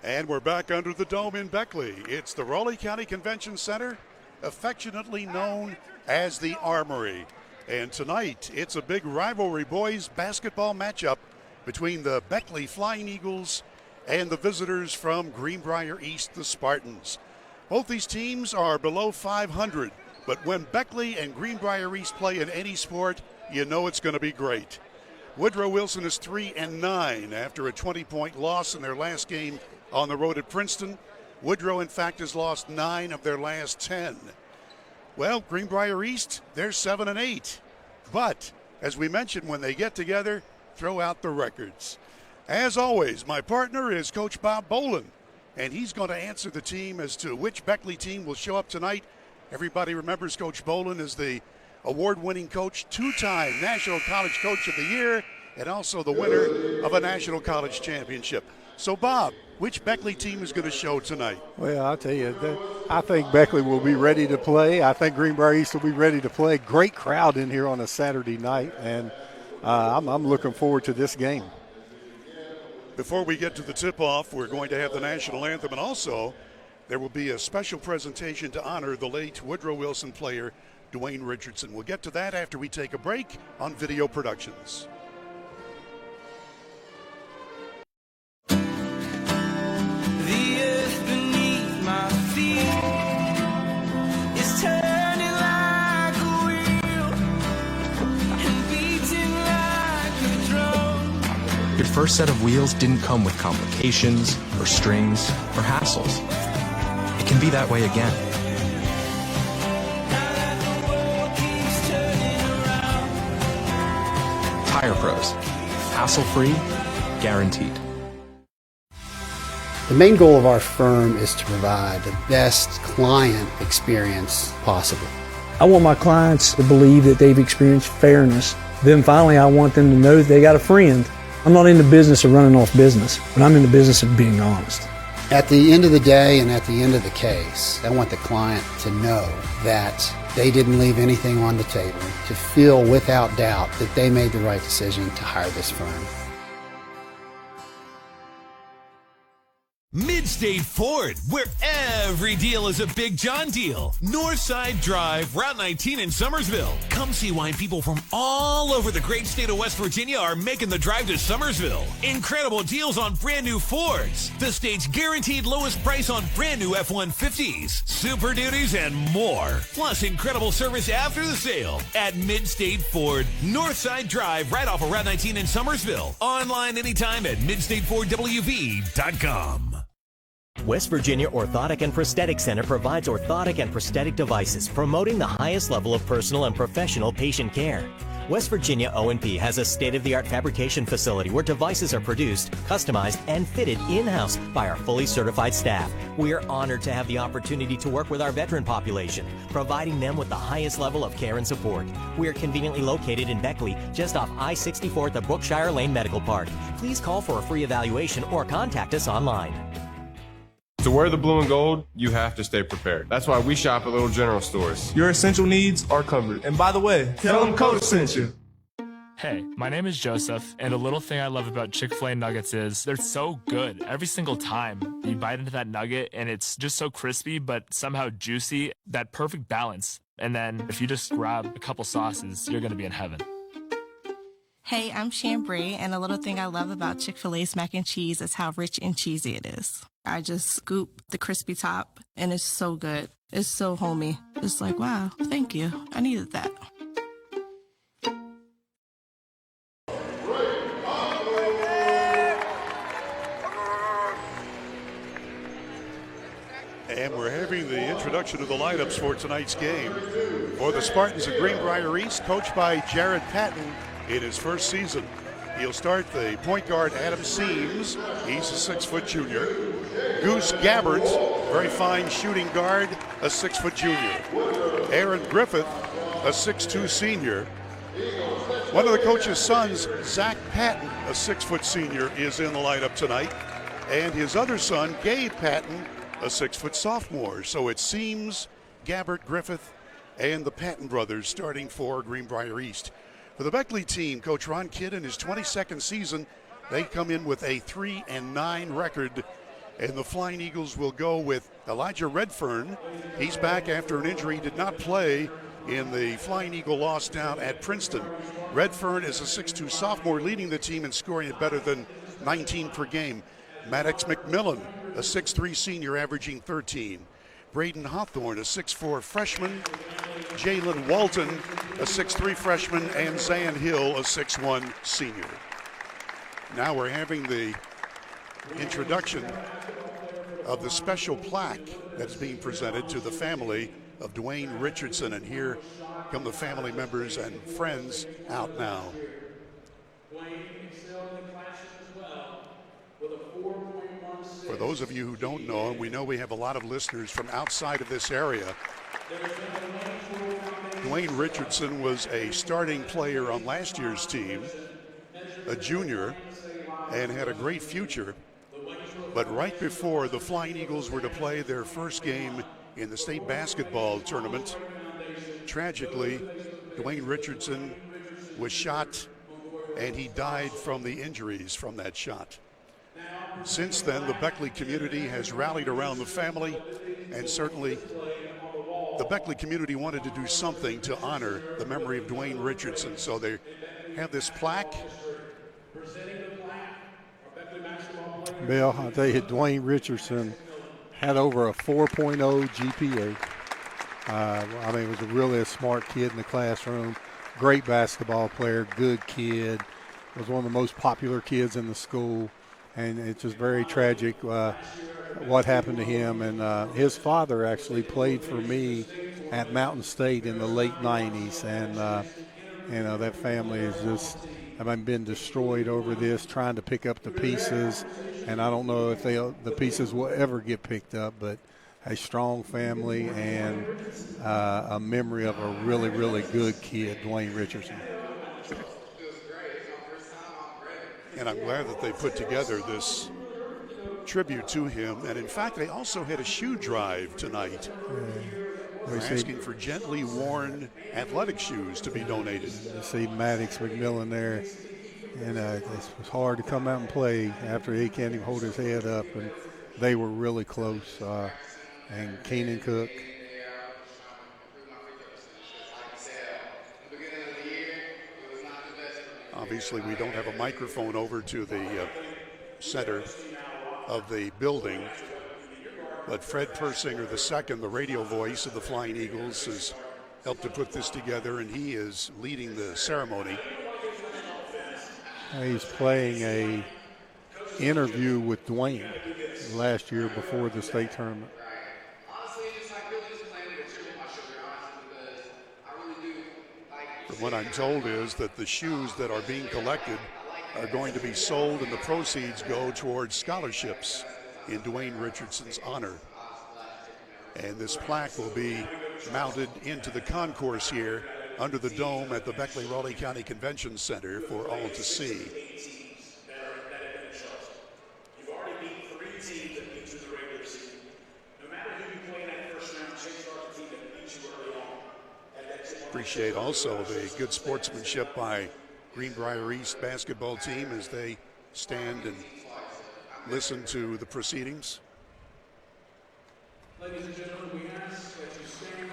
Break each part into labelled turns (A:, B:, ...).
A: And we're back under the dome in Beckley. It's the Raleigh County Convention Center, affectionately known as the Armory. And tonight, it's a big rivalry boys basketball matchup between the Beckley Flying Eagles and the visitors from Greenbrier East, the Spartans. Both these teams are below 500, but when Beckley and Greenbrier East play in any sport, you know it's going to be great. Woodrow Wilson is 3-9 after a 20-point loss in their last game on the road at Princeton. Woodrow, in fact, has lost 9 of their last 10. Well, Greenbrier East, they're 7-8. But, as we mentioned, when they get together, throw out the records. As always, my partner is Coach Bob Boland, and he's going to answer the team as to which Beckley team will show up tonight. Everybody remembers Coach Boland as the award-winning coach, 2-time National College Coach of the Year, and also the winner of a National College Championship. So, Bob, which Beckley team is going to show tonight?
B: Well, I'll tell you, I think Beckley will be ready to play. I think Greenbrier East will be ready to play. Great crowd in here on a Saturday night, and I'm looking forward to this game.
A: Before we get to the tip-off, we're going to have the national anthem, and also there will be a special presentation to honor the late Woodrow Wilson player, Dwayne Richardson. We'll get to that after we take a break on Video Productions.
C: Your first set of wheels didn't come with complications, or strings, or hassles. It can be that way again. Tire Pros. Hassle-free, guaranteed.
D: The main goal of our firm is to provide the best client experience possible.
E: I want my clients to believe that they've experienced fairness. Then finally, I want them to know that they got a friend. I'm not in the business of running off business, but I'm in the business of being honest.
D: At the end of the day and at the end of the case, I want the client to know that they didn't leave anything on the table, to feel without doubt that they made the right decision to hire this firm.
F: Midstate Ford, where every deal is a Big John deal. Northside Drive, Route 19 in Summersville. Come see why people from all over the great state of West Virginia are making the drive to Summersville. Incredible deals on brand new Fords. The state's guaranteed lowest price on brand new F-150s, Super Duties, and more. Plus incredible service after the sale at Midstate Ford. Northside Drive, right off of Route 19 in Summersville. Online anytime at midstatefordwv.com.
G: West Virginia Orthotic and Prosthetic Center provides orthotic and prosthetic devices, promoting the highest level of personal and professional patient care. West Virginia O&P has a state-of-the-art fabrication facility where devices are produced, customized, and fitted in-house by our fully certified staff. We are honored to have the opportunity to work with our veteran population, providing them with the highest level of care and support. We are conveniently located in Beckley, just off I-64 at the Brookshire Lane Medical Park. Please call for a free evaluation or contact us online.
H: To wear the blue and gold, you have to stay prepared. That's why we shop at Little General Stores. Your essential needs are covered. And by the way, tell them Coach sent you.
I: Hey, my name is Joseph, and a little thing I love about Chick-fil-A nuggets is they're so good every single time. You bite into that nugget, and it's just so crispy, but somehow juicy, that perfect balance. And then if you just grab a couple sauces, you're going to be in heaven.
J: Hey, I'm Chambray, and a little thing I love about Chick-fil-A's mac and cheese is how rich and cheesy it is. I just scoop the crispy top, and it's so good. It's so homey. It's like, wow, thank you. I needed that.
A: And we're having the introduction of the lineups for tonight's game. For the Spartans of Greenbrier East, coached by Jared Patton in his first season. He'll start the point guard Adam Seams. He's a 6-foot junior. Goose Gabbard, very fine shooting guard, a 6-foot junior. Aaron Griffith, a 6'2 senior. One of the coach's sons, Zach Patton, a 6-foot senior, is in the lineup tonight. And his other son, Gabe Patton, a 6-foot sophomore. So it Seams, Gabbard, Griffith, and the Patton brothers starting for Greenbrier East. For the Beckley team, Coach Ron Kidd in his 22nd season, they come in with a 3-9 record. And the Flying Eagles will go with Elijah Redfern. He's back after an injury. He did not play in the Flying Eagle loss down at Princeton. Redfern is a 6'2 sophomore leading the team in scoring at better than 19 per game. Maddox McMillan, a 6'3 senior averaging 13. Braden Hawthorne, a 6'4 freshman. Jalen Walton, a 6'3 freshman. And Zan Hill, a 6'1 senior. Now we're having the introduction of the special plaque that's being presented to the family of Dwayne Richardson. And here come the family members and friends out now. For those of you who don't know, and we know we have a lot of listeners from outside of this area, Dwayne Richardson was a starting player on last year's team, a junior, and had a great future. But right before the Flying Eagles were to play their first game in the state basketball tournament, tragically, Dwayne Richardson was shot and he died from the injuries from that shot. Since then, the Beckley community has rallied around the family, and certainly the Beckley community wanted to do something to honor the memory of Dwayne Richardson. So they have this plaque.
B: Bill, I'll tell you, Dwayne Richardson had over a 4.0 GPA. I mean, he was really a smart kid in the classroom, great basketball player, good kid, was one of the most popular kids in the school, and it's just very tragic what happened to him. And his father actually played for me at Mountain State in the late 90s, and that family is just been destroyed over this, trying to pick up the pieces, and I don't know if the pieces will ever get picked up, but a strong family and a memory of a really, really good kid, Dwayne Richardson.
A: And I'm glad that they put together this tribute to him. And in fact, they also had a shoe drive tonight. They're asking for gently worn athletic shoes to be donated.
B: You see Maddox McMillan there, and it was hard to come out and play after he can't even hold his head up, and they were really close. And Keenan Cook.
A: Obviously, we don't have a microphone over to the center of the building, but Fred Persinger II, the radio voice of the Flying Eagles, has helped to put this together, and he is leading the ceremony.
B: He's playing a interview with Dwayne last year before the state tournament.
A: What I'm told is that the shoes that are being collected are going to be sold, and the proceeds go towards scholarships in Dwayne Richardson's honor. And this plaque will be mounted into the concourse here under the dome at the Beckley-Raleigh County Convention Center for all to see. Appreciate also the good sportsmanship by Greenbrier East basketball team as they stand and listen to the proceedings.
K: Ladies and gentlemen, we ask that you stand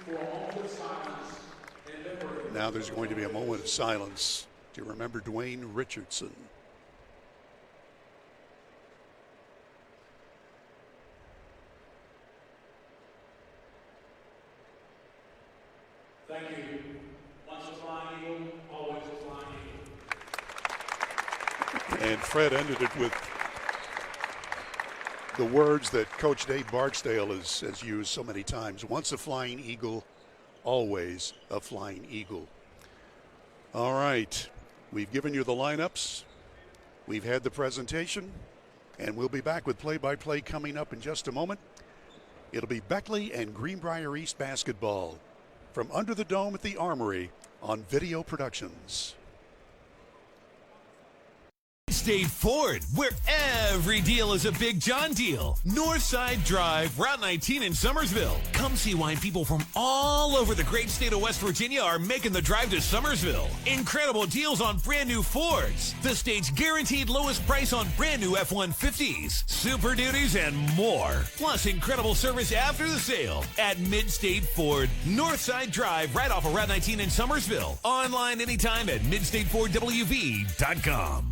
K: for a moment of silence and memory.
A: Now there's going to be a moment of silence to remember Dwayne Richardson.
K: Thank you. Once a Flying Eagle, always a Flying Eagle.
A: And Fred ended it with the words that Coach Dave Barksdale has used so many times. Once a Flying Eagle, always a Flying Eagle. All right. We've given you the lineups. We've had the presentation. And we'll be back with play-by-play coming up in just a moment. It'll be Beckley and Greenbrier East basketball from under the dome at the Armory on Video Productions.
F: Mid-State Ford, where every deal is a Big John deal. Northside Drive, Route 19 in Summersville. Come see why people from all over the great state of West Virginia are making the drive to Summersville. Incredible deals on brand new Fords. The state's guaranteed lowest price on brand new F-150s, Super Duties, and more. Plus incredible service after the sale at Mid-State Ford, Northside Drive, right off of Route 19 in Summersville. Online anytime at midstatefordwv.com.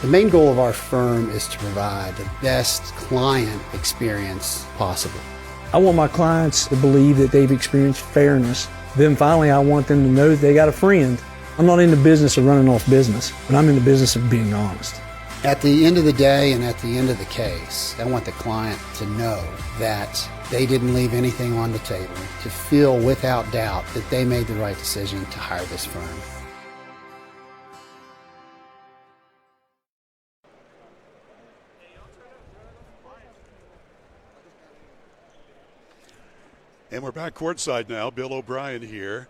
D: The main goal of our firm is to provide the best client experience possible.
E: I want my clients to believe that they've experienced fairness. Then finally, I want them to know that they got a friend. I'm not in the business of running off business, but I'm in the business of being honest.
D: At the end of the day and at the end of the case, I want the client to know that they didn't leave anything on the table, to feel without doubt that they made the right decision to hire this firm.
A: And we're back courtside now. Bill O'Brien here,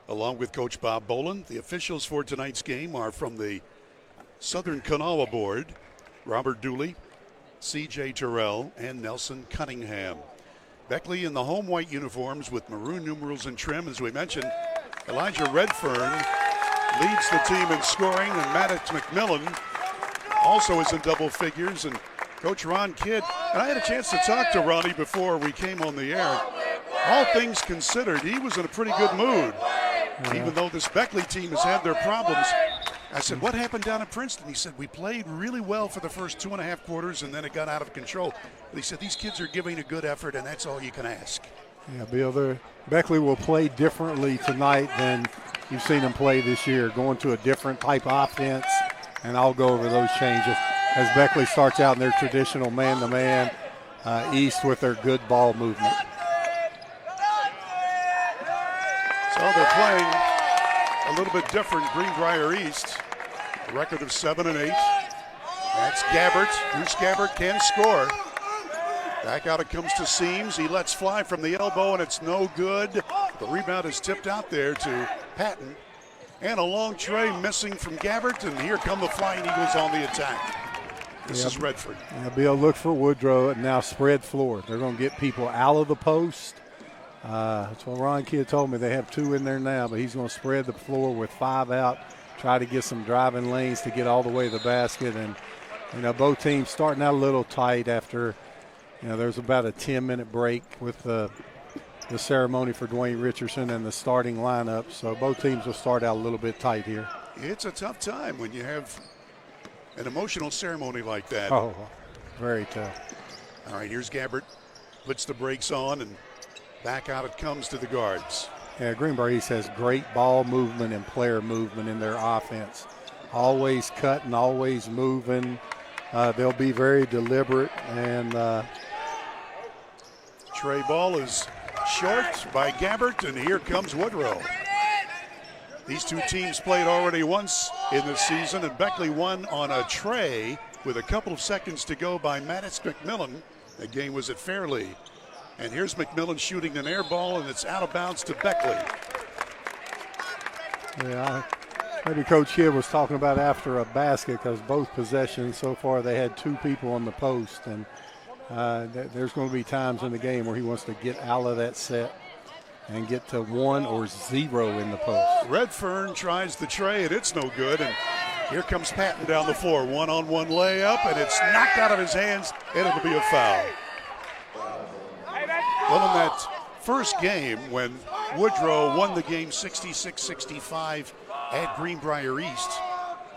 A: along with Coach Bob Boland. The officials for tonight's game are from the Southern Kanawha Board: Robert Dooley, C.J. Terrell, and Nelson Cunningham. Beckley in the home white uniforms with maroon numerals and trim. As we mentioned, Elijah Redfern leads the team in scoring, and Maddox McMillan also is in double figures. And Coach Ron Kidd, and I had a chance to talk to Ronnie before we came on the air. All things considered, he was in a pretty good mood. Even though this Beckley team has had their problems. I said, what happened down at Princeton? He said, we played really well for the first 2.5 quarters, and then it got out of control. But he said, these kids are giving a good effort, and that's all you can ask.
B: Yeah, Bill, Beckley will play differently tonight than you've seen them play this year, going to a different type of offense, and I'll go over those changes as Beckley starts out in their traditional man-to-man east with their good ball movement.
A: So they're playing a little bit different. Greenbrier East, a record of 7-8. That's Gabbert. Bruce Gabbert can score. Back out it comes to Seams. He lets fly from the elbow, and it's no good. The rebound is tipped out there to Patton. And a long tray missing from Gabbert, and here come the Flying Eagles on the attack. This is Redford.
B: Yeah, Bill, look for Woodrow and now spread floor. They're going to get people out of the post. That's what Ron Kidd told me. They have 2 in there now, but he's going to spread the floor with 5 out, try to get some driving lanes to get all the way to the basket. And, both teams starting out a little tight after, there's about a 10-minute break with the ceremony for Dwayne Richardson and the starting lineup. So both teams will start out a little bit tight here.
A: It's a tough time when you have an emotional ceremony like that.
B: Oh, very tough.
A: All right, here's Gabbert. Puts the brakes on, and back out it comes to the guards.
B: Yeah, Greenbrier East has great ball movement and player movement in their offense. Always cutting, always moving. They'll be very deliberate. And
A: tray ball is short by Gabbert, and here comes Woodrow. These two teams played already once in the season, and Beckley won on a tray with a couple of seconds to go by Maddox McMillan. The game was at Fairleigh. And here's McMillan shooting an air ball, and it's out of bounds to Beckley.
B: Yeah, maybe Coach Kidd was talking about after a basket, because both possessions so far they had 2 people on the post. And there's going to be times in the game where he wants to get out of that set and get to 1 or 0 in the post.
A: Redfern tries the tray, and it's no good. And here comes Patton down the floor. One-on-one layup, and it's knocked out of his hands, and it'll be a foul. Well, in that first game when Woodrow won the game 66-65 at Greenbrier East,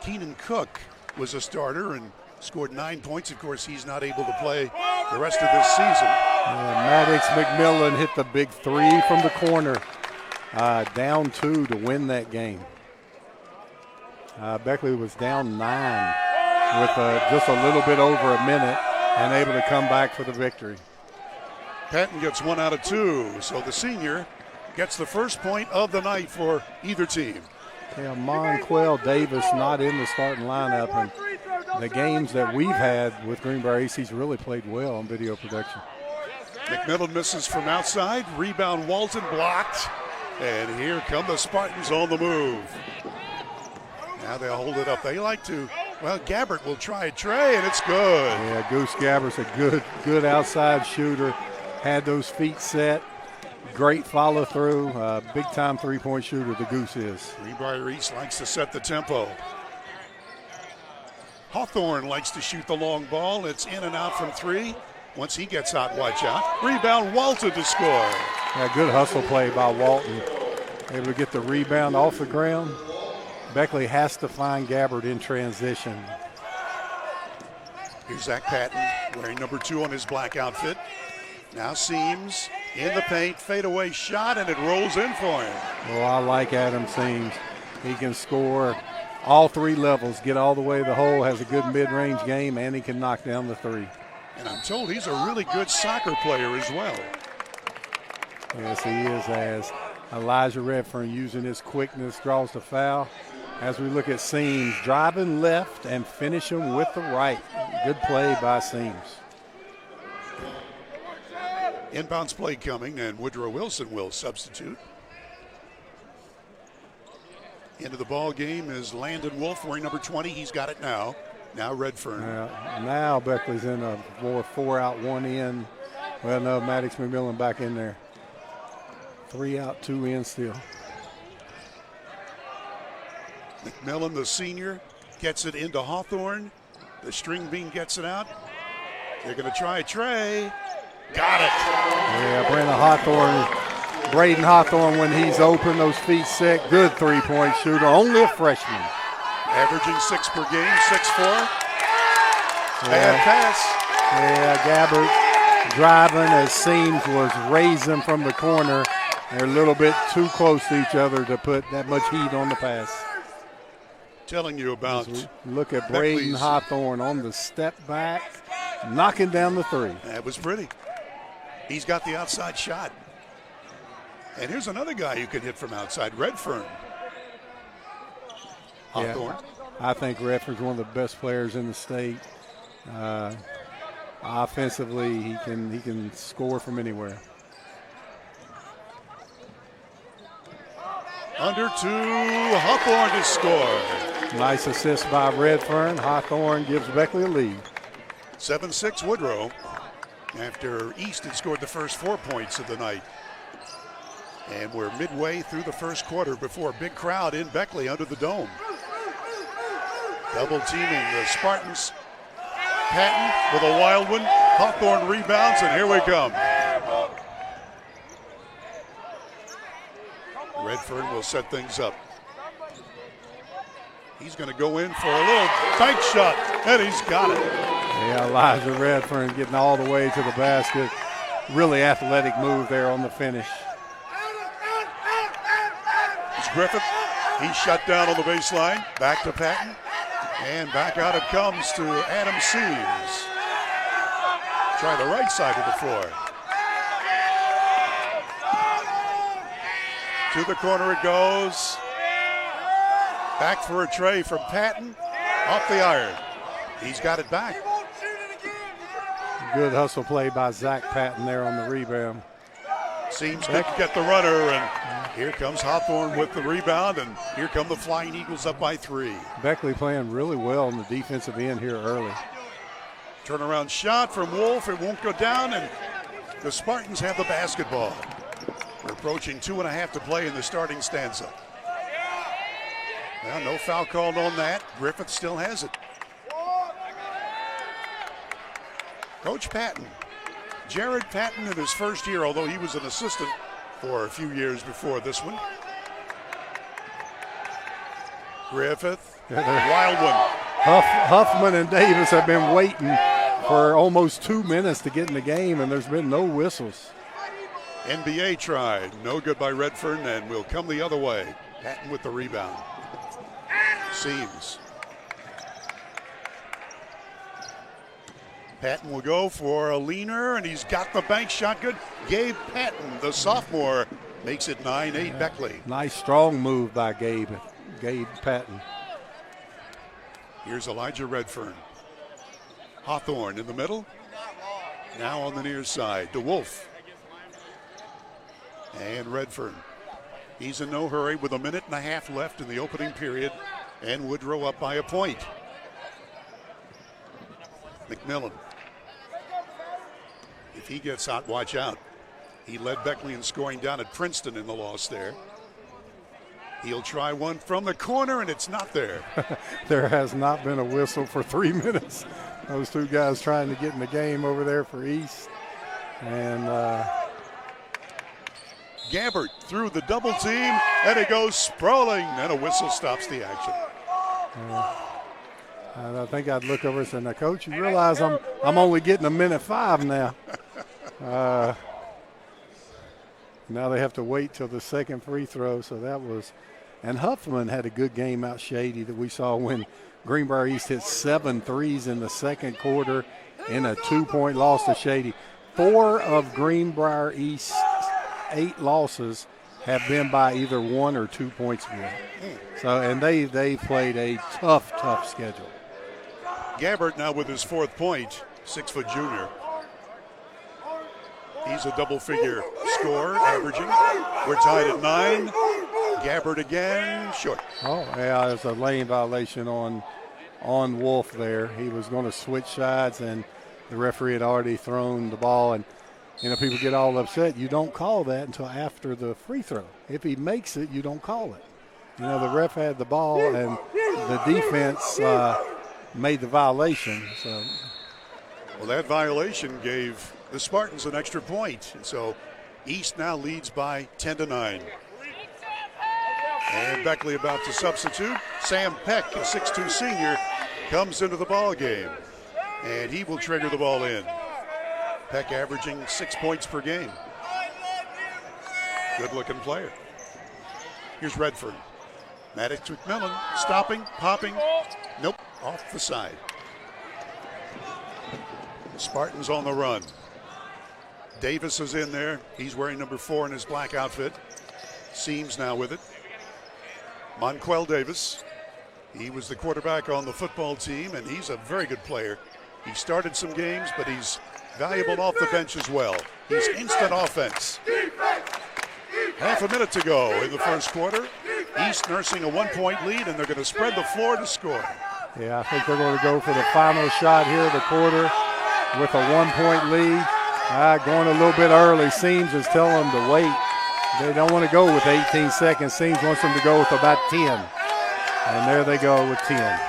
A: Keenan Cook was a starter and scored 9 points. Of course, he's not able to play the rest of this season.
B: Maddox McMillan hit the big 3 from the corner, down 2 to win that game. Beckley was down 9 with just a little bit over a minute and able to come back for the victory.
A: Patton gets 1 out of 2, so the senior gets the first point of the night for either team.
B: Yeah, Monquel Davis not in the starting lineup, and the games that we've had with Greenbrier East, he's really played well on video production.
A: McMillan misses from outside, rebound Walton blocked, and here come the Spartans on the move. Now they'll hold it up. They like to Well, Gabbert will try a tray, and it's good.
B: Yeah, Goose Gabbert's a good outside shooter. Had those feet set. Great follow through. Big time 3-point shooter, the Goose is.
A: Greenbrier East likes to set the tempo. Hawthorne likes to shoot the long ball. It's in and out from 3. Once he gets out, watch out. Rebound, Walton to score.
B: Yeah, good hustle play by Walton. Able to get the rebound off the ground. Beckley has to find Gabbert in transition.
A: Here's Zach Patton wearing number 2 on his black outfit. Now Seams in the paint, fadeaway shot, and it rolls in for him.
B: Oh, I like Adam Seams. He can score all 3 levels, get all the way to the hole, has a good mid-range game, and he can knock down the 3.
A: And I'm told he's a really good soccer player as well.
B: Yes, he is, as Elijah Redfern using his quickness draws the foul. As we look at Seams, driving left and finishing with the right. Good play by Seams.
A: Inbounds play coming, and Woodrow Wilson will substitute. Into the ball game is Landon Wolf wearing number 20. He's got it now. Now Redfern.
B: Now Beckley's in a 4 out, 1 in. Well, no, Maddox McMillan back in there. 3 out, 2 in still.
A: McMillan, the senior, gets it into Hawthorne. The string bean gets it out. They're going to try a tray. Got it.
B: Yeah, Braden Hawthorne, when he's open, those feet set. Good 3-point shooter. Only a freshman.
A: Averaging 6 per game, 6'4". Bad pass.
B: Yeah, Gabbert driving as Seams was raising from the corner. They're a little bit too close to each other to put that much heat on the pass.
A: Telling you about.
B: Look at Braden Hawthorne on the step back, knocking down the 3.
A: That was pretty. He's got the outside shot. And here's another guy who can hit from outside, Redfern. Hawthorne.
B: Yeah, I think Redfern's one of the best players in the state. Offensively, he can score from anywhere.
A: Under 2, Hawthorne to score.
B: Nice assist by Redfern. Hawthorne gives Beckley a lead.
A: 7-6 Woodrow after East had scored the first 4 points of the night. And we're midway through the first quarter before a big crowd in Beckley under the dome. Double teaming the Spartans. Patton with a wild one. Hawthorne rebounds, and here we come. Redfern will set things up. He's going to go in for a little bank shot, and he's got it.
B: Yeah, Elijah Redfern getting all the way to the basket. Really athletic move there on the finish.
A: It's Griffith. He's shut down on the baseline. Back to Patton. And back out it comes to Adam Seams. Try the right side of the floor. To the corner it goes. Back for a tray from Patton. Off the iron. He's got it back.
B: Good hustle play by Zach Patton there on the rebound.
A: Seems to get the runner, and here comes Hawthorne with the rebound, and here come the Flying Eagles up by 3.
B: Beckley playing really well on the defensive end here early.
A: Turnaround shot from Wolf. It won't go down, and the Spartans have the basketball. We're approaching 2.5 to play in the starting stanza. Well, no foul called on that. Griffith still has it. Coach Patton. Jared Patton in his first year, although he was an assistant for a few years before this one. Griffith, wild one.
B: Huffman and Davis have been waiting for almost 2 minutes to get in the game, and there's been no whistles.
A: NBA tried. No good by Redfern, and will come the other way. Patton with the rebound. Seams. Patton will go for a leaner, and he's got the bank shot good. Gabe Patton, the sophomore, makes it 9-8 Beckley.
B: Nice strong move by Gabe Patton.
A: Here's Elijah Redfern. Hawthorne in the middle. Now on the near side to Wolf. And Redfern. He's in no hurry with 1.5 minutes left in the opening period, and Woodrow up by a point. McMillan. If he gets hot, watch out. He led Beckley in scoring down at Princeton in the loss there. He'll try one from the corner, and it's not there.
B: There has not been a whistle for 3 minutes. Those two guys trying to get in the game over there for East. And
A: Gabbert through the double team, and it goes sprawling, and a whistle stops the action.
B: And I think I'd look over and say, now, Coach, you realize I'm only getting 1:05 now. Now they have to wait till the second free throw, so that was – and Huffman had a good game out Shady that we saw when Greenbrier East hit 7 threes in the second quarter in a 2-point loss to Shady. 4 of Greenbrier East's 8 losses have been by either 1 or 2 points more. So, and they played a tough schedule.
A: Gabbert now with his 4th point, 6-foot junior. He's a double-figure scorer, averaging. We're tied at 9. Gabbert again, short.
B: Oh, yeah, there's a lane violation on Wolf there. He was going to switch sides, and the referee had already thrown the ball. And, you know, people get all upset. You don't call that until after the free throw. If he makes it, you don't call it. You know, the ref had the ball, and the defense made the violation. So,
A: well, that violation gave the Spartans an extra point. And so East now leads by 10-9. And Beckley about to substitute. Sam Peck, a 6'2 senior, comes into the ball game, and he will trigger the ball in. Peck averaging 6 points per game. Good-looking player. Here's Redford. Maddox McMillan stopping, popping. Nope, off the side. Spartans on the run. Davis is in there. He's wearing number 4 in his black outfit. Seams now with it. Monquel Davis. He was the quarterback on the football team, and he's a very good player. He started some games, but he's valuable off the bench as well. He's instant offense. Half a minute to go in the first quarter. East nursing a 1-point lead, and they're going to spread the floor to score.
B: Yeah, I think they're going to go for the final shot here of the quarter with a 1-point lead. Going a little bit early. Seams is telling them to wait. They don't want to go with 18 seconds. Seams wants them to go with about 10. And there they go with 10.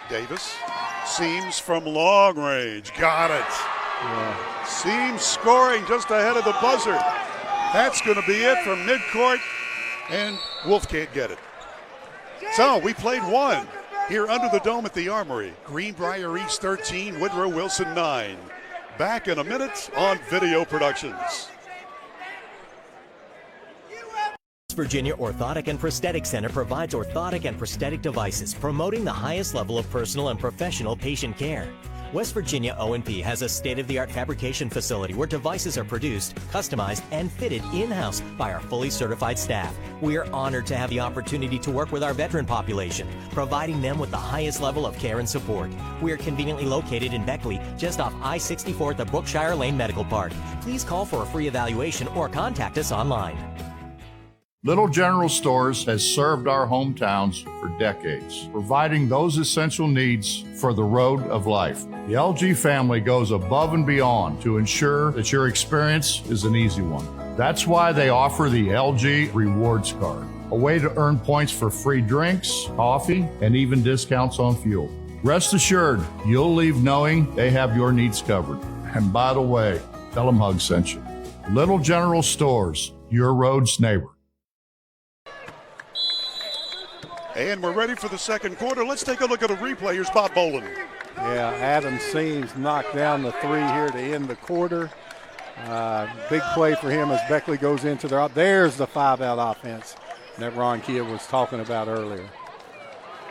A: Davis. Seams from long range. Got it.
B: Yeah.
A: Seams scoring just ahead of the buzzer. That's going to be it from midcourt. And Wolf can't get it. So we played 1 here under the dome at the Armory. Greenbrier East 13, Woodrow Wilson 9. Back in a minute on Video Productions.
G: Virginia Orthotic and Prosthetic Center provides orthotic and prosthetic devices, promoting the highest level of personal and professional patient care. West Virginia O&P has a state-of-the-art fabrication facility where devices are produced, customized, and fitted in-house by our fully certified staff. We are honored to have the opportunity to work with our veteran population, providing them with the highest level of care and support. We are conveniently located in Beckley, just off I-64 at the Brookshire Lane Medical Park. Please call for a free evaluation or contact us online.
L: Little General Stores has served our hometowns for decades, providing those essential needs for the road of life. The LG family goes above and beyond to ensure that your experience is an easy one. That's why they offer the LG Rewards Card, a way to earn points for free drinks, coffee, and even discounts on fuel. Rest assured, you'll leave knowing they have your needs covered. And by the way, tell them Hug sent you. Little General Stores, your road's neighbor.
A: And we're ready for the second quarter. Let's take a look at a replay. Here's Bob Boland.
B: Yeah, Adam Seams knocked down the 3 here to end the quarter. Big play for him as Beckley goes into their – there's the 5-out offense that Ron Kidd was talking about earlier.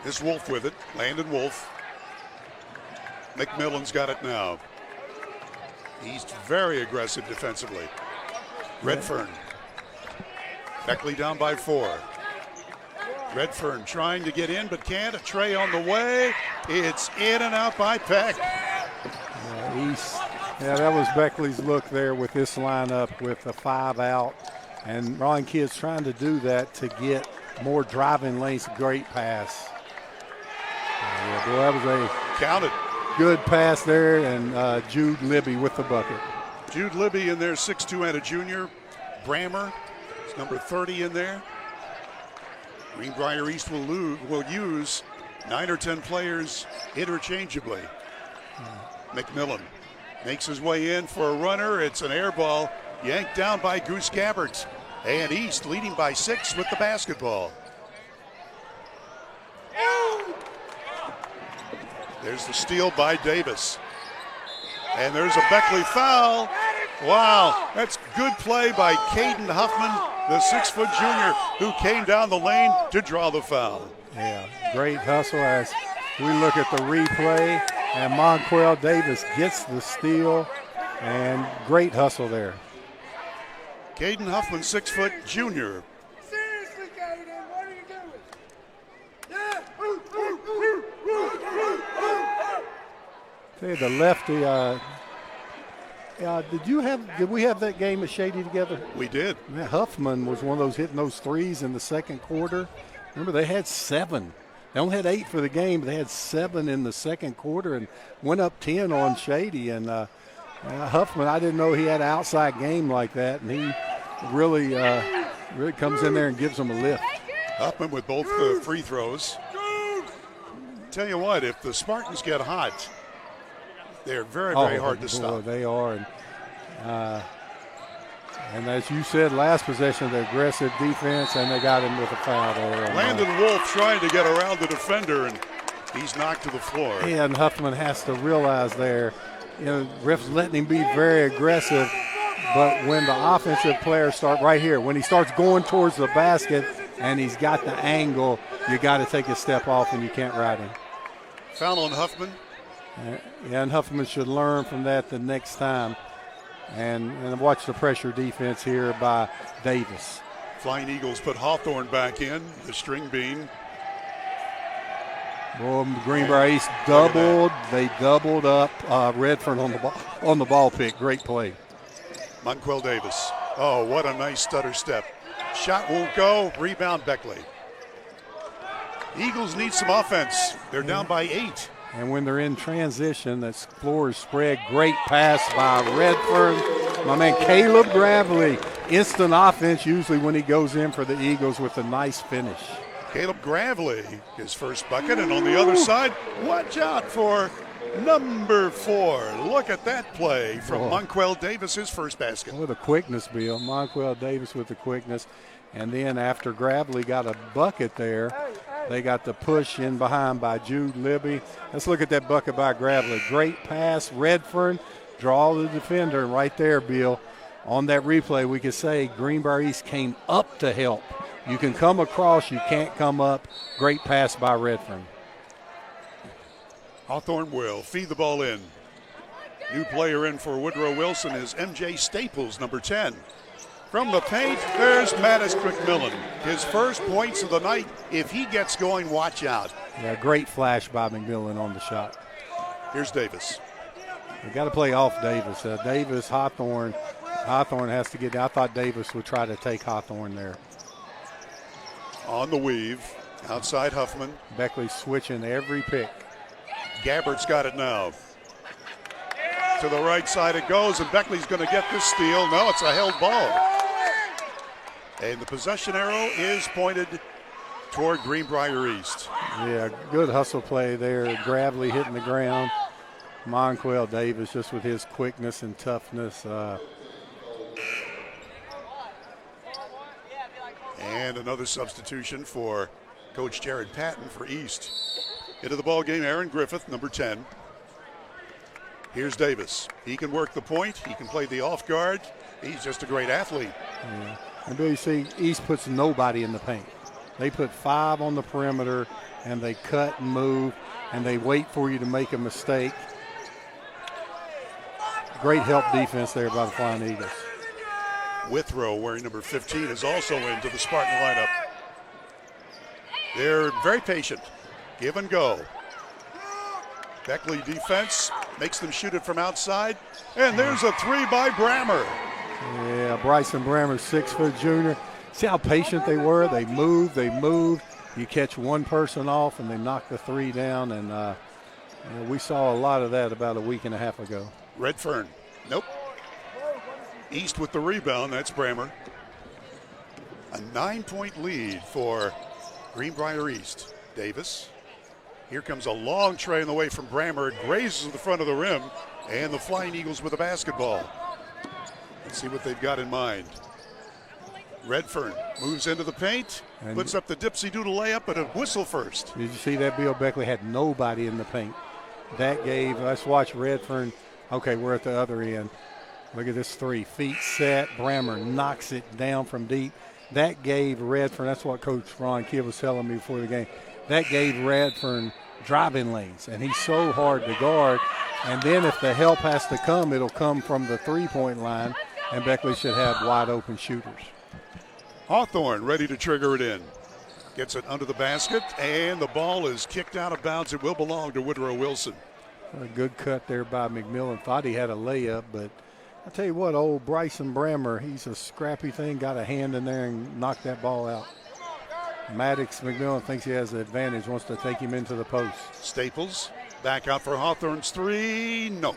A: This Wolf with it, Landon Wolf. McMillan's got it now. He's very aggressive defensively. Redfern. Beckley down by 4. Redfern trying to get in but can't. A tray on the way. It's in and out by Peck.
B: Yeah, that was Beckley's look there with this lineup with a 5-out. And Ron Kidd's trying to do that to get more driving lanes. Great pass. Yeah, boy, that was a
A: count it.
B: Good pass there, and Jude Libby with the bucket.
A: Jude Libby in there, 6'2", and a junior. Brammer is number 30 in there. Greenbrier East will use 9 or 10 players interchangeably. McMillan makes his way in for a runner. It's an air ball yanked down by Goose Gabbert. And East leading by 6 with the basketball. There's the steal by Davis. And there's a Beckley foul. Wow, that's good play by Caden Huffman, the 6-foot junior who came down the lane to draw the foul.
B: Yeah, great hustle as we look at the replay, and Monquel Davis gets the steal, and great hustle there.
A: Caden Huffman, 6-foot junior.
M: Seriously, Caden, what are you doing?
B: Okay, the lefty. Did we have that game at Shady together?
A: We did.
B: Man, Huffman was one of those hitting those threes in the second quarter. Remember, they had 7. They only had 8 for the game, but they had 7 in the second quarter and went up 10 on Shady. And Huffman, I didn't know he had an outside game like that, and he really comes in there and gives them a lift.
A: Huffman with both free throws. Tell you what, if the Spartans get hot, they're very, very hard to stop.
B: They are. And as you said, last possession, the aggressive defense, and they got him with a foul there.
A: Landon Wolf trying to get around the defender, and he's knocked to the floor.
B: Yeah, and Huffman has to realize there, refs letting him be very aggressive, but when the offensive players start right here, when he starts going towards the basket and he's got the angle, you got to take a step off and you can't ride him.
A: Foul on Huffman.
B: And Huffman should learn from that the next time. And watch the pressure defense here by Davis.
A: Flying Eagles put Hawthorne back in, the string bean.
B: Boy, Greenbrier East doubled. They doubled up Redfern on the ball pick. Great play.
A: Monquel Davis. Oh, what a nice stutter step. Shot won't go. Rebound Beckley. Eagles need some offense. They're down by 8.
B: And when they're in transition, that floor is spread. Great pass by Redfern. My man Caleb Gravely. Instant offense usually when he goes in for the Eagles with a nice finish.
A: Caleb Gravely, his first bucket. And on the other side, watch out for number 4. Look at that play from Monquel Davis, his first basket.
B: With the quickness, Bill. Monquel Davis with the quickness. And then after Gravely got a bucket there, they got the push in behind by Jude Libby. Let's look at that bucket by Gravely. Great pass, Redfern, draw the defender. And right there, Bill, on that replay, we could say Greenbrier East came up to help. You can come across, you can't come up. Great pass by Redfern.
A: Hawthorne will feed the ball in. New player in for Woodrow Wilson is MJ Staples, number 10. From the paint, there's Mattis McMillan. His first points of the night. If he gets going, watch out.
B: Yeah, great flash by McMillan on the shot.
A: Here's Davis.
B: We got to play off Davis. Davis, Hawthorne has to get down. I thought Davis would try to take Hawthorne there.
A: On the weave, outside Huffman.
B: Beckley switching every pick.
A: Gabbert's got it now. To the right side it goes, and Beckley's going to get this steal. No, it's a held ball. And the possession arrow is pointed toward Greenbrier East.
B: Yeah, good hustle play there. Gravely hitting the ground. Monquel Davis just with his quickness and toughness.
A: And another substitution for Coach Jared Patton for East. Into the ball game, Aaron Griffith, number 10. Here's Davis. He can work the point. He can play the off guard. He's just a great athlete.
B: Yeah. And you see, East puts nobody in the paint. They put 5 on the perimeter, and they cut and move, and they wait for you to make a mistake. Great help defense there by the Flying Eagles.
A: Withrow, wearing number 15, is also into the Spartan lineup. They're very patient. Give and go. Beckley defense makes them shoot it from outside. And there's a 3 by Brammer.
B: Yeah, Bryson Brammer, 6-foot junior. See how patient they were? They moved. You catch one person off, and they knock the 3 down. And We saw a lot of that about a week and a half ago.
A: Redfern. Nope. East with the rebound. That's Brammer. A 9-point lead for Greenbrier East. Davis. Here comes a long tray in the way from Brammer. It grazes the front of the rim. And the Flying Eagles with the basketball. Let's see what they've got in mind. Redfern moves into the paint, puts up the dipsy-doodle layup, but a whistle first.
B: Did you see that? Bill Beckley had nobody in the paint. That gave, let's watch Redfern. Okay, we're at the other end. Look at this three. Feet set. Brammer knocks it down from deep. That gave Redfern, that's what Coach Ron Kidd was telling me before the game, that gave Redfern driving lanes, and he's so hard to guard. And then if the help has to come, it'll come from the three-point line, and Beckley should have wide-open shooters.
A: Hawthorne ready to trigger it in. Gets it under the basket, and the ball is kicked out of bounds. It will belong to Woodrow Wilson.
B: A good cut there by McMillan. Thought he had a layup, but I tell you what, old Bryson Brammer, he's a scrappy thing, got a hand in there and knocked that ball out. Maddox McMillan thinks he has the advantage, wants to take him into the post.
A: Staples back out for Hawthorne's three. No.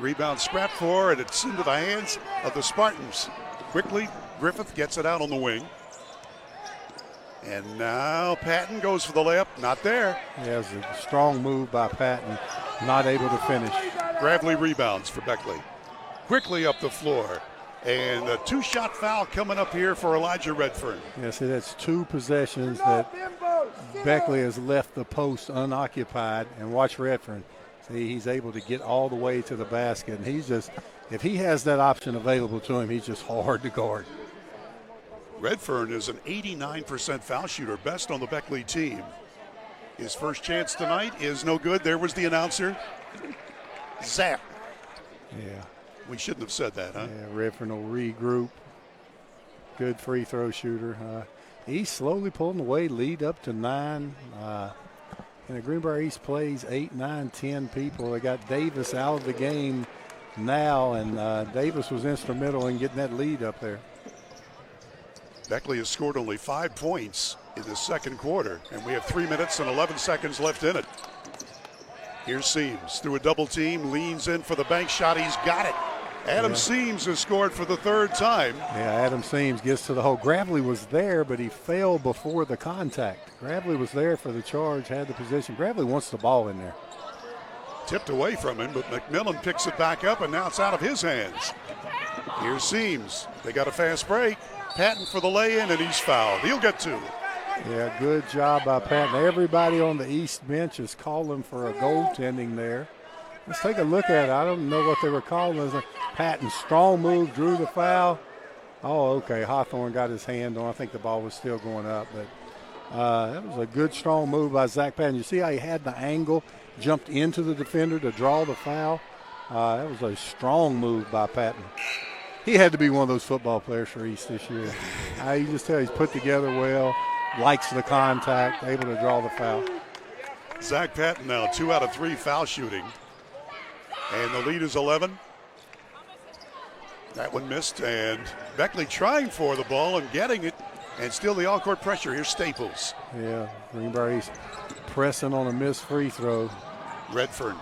A: Rebound scrap for, and it's into the hands of the Spartans. Quickly, Griffith gets it out on the wing. And now Patton goes for the layup. Not there.
B: He has a strong move by Patton, not able to finish.
A: Gravely rebounds for Beckley. Quickly up the floor. And a two-shot foul coming up here for Elijah Redfern.
B: Yeah, see, that's two possessions that Beckley has left the post unoccupied. And watch Redfern. See, he's able to get all the way to the basket. And he's just, if he has that option available to him, he's just hard to guard.
A: Redfern is an 89% foul shooter, best on the Beckley team. His first chance tonight is no good. There was the announcer. Zap.
B: Yeah.
A: We shouldn't have said that, huh?
B: Yeah, Redfern will regroup. Good free throw shooter. He's slowly pulling away, lead up to 9. And the Greenbrier East plays 8, 9, 10 people. They got Davis out of the game now, and Davis was instrumental in getting that lead up there.
A: Beckley has scored only 5 points in the second quarter, and we have 3 minutes and 11 seconds left in it. Here's Seams through a double team, leans in for the bank shot. He's got it. Adam Seams has scored for the third time.
B: Yeah, Adam Seams gets to the hole. Gravely was there, but he fell before the contact. Gravely was there for the charge, had the position. Gravely wants the ball in there.
A: Tipped away from him, but McMillan picks it back up, and now it's out of his hands. Here's Seams. They got a fast break. Patton for the lay-in, and he's fouled. He'll get 2.
B: Yeah, good job by Patton. Everybody on the East bench is calling for a goaltending there. Let's take a look at it. I don't know what they were calling. Patton, strong move, drew the foul. Oh, okay. Hawthorne got his hand on. I think the ball was still going up, but that was a good, strong move by Zach Patton. You see how he had the angle, jumped into the defender to draw the foul? That was a strong move by Patton. He had to be one of those football players for East this year. You just tell he's put together well, likes the contact, able to draw the foul.
A: Zach Patton now 2 out of 3 foul shooting. And the lead is 11. That one missed, and Beckley trying for the ball and getting it, and still the all-court pressure. Here's Staples.
B: Yeah, Greenbrier East pressing on a missed free throw.
A: Redfern.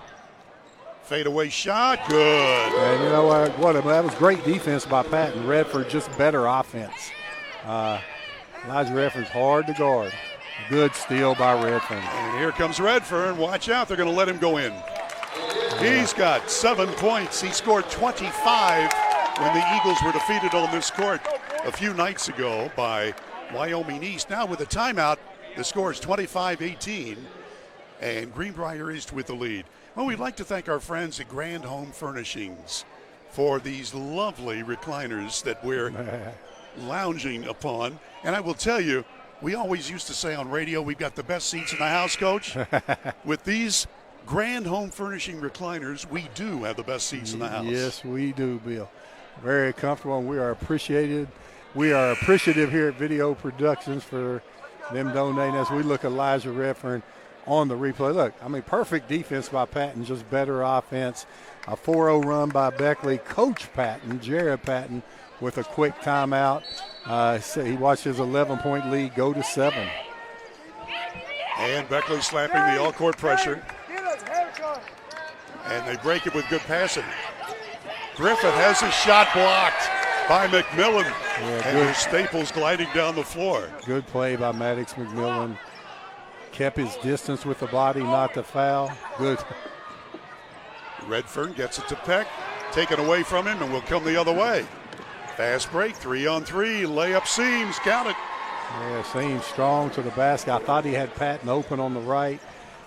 A: Fadeaway shot, good.
B: And you know what? That was great defense by Patton. Redford just better offense. Elijah Redford's hard to guard. Good steal by Redfern.
A: And here comes Redfern. Watch out, they're going to let him go in. He's got 7 points. He scored 25 when the Eagles were defeated on this court a few nights ago by Wyoming East. Now with a timeout, the score is 25-18, and Greenbrier East with the lead. Well, we'd like to thank our friends at Grand Home Furnishings for these lovely recliners that we're lounging upon. And I will tell you, we always used to say on radio, we've got the best seats in the house, Coach. With these Grand Home Furnishing recliners, we do have the best seats in the house.
B: Yes, we do, Bill. Very comfortable, and we are appreciated. We are appreciative here at Video Productions for them donating us. We look at Elijah Redfern on the replay. Look, I mean, perfect defense by Patton, just better offense. A 4-0 run by Beckley. Coach Patton, Jared Patton, with a quick timeout. He watched his 11-point lead go to 7.
A: And Beckley slapping the all-court pressure. and they break it with good passing. Griffith has his shot blocked by McMillan, and there's Staples gliding down the floor.
B: Good play by Maddox McMillan. Kept his distance with the body, not the foul. Good.
A: Redfern gets it to Peck, taken away from him, and will come the other way. Fast break, 3-on-3, layup Seams, count it.
B: Yeah, Seams strong to the basket. I thought he had Patton open on the right,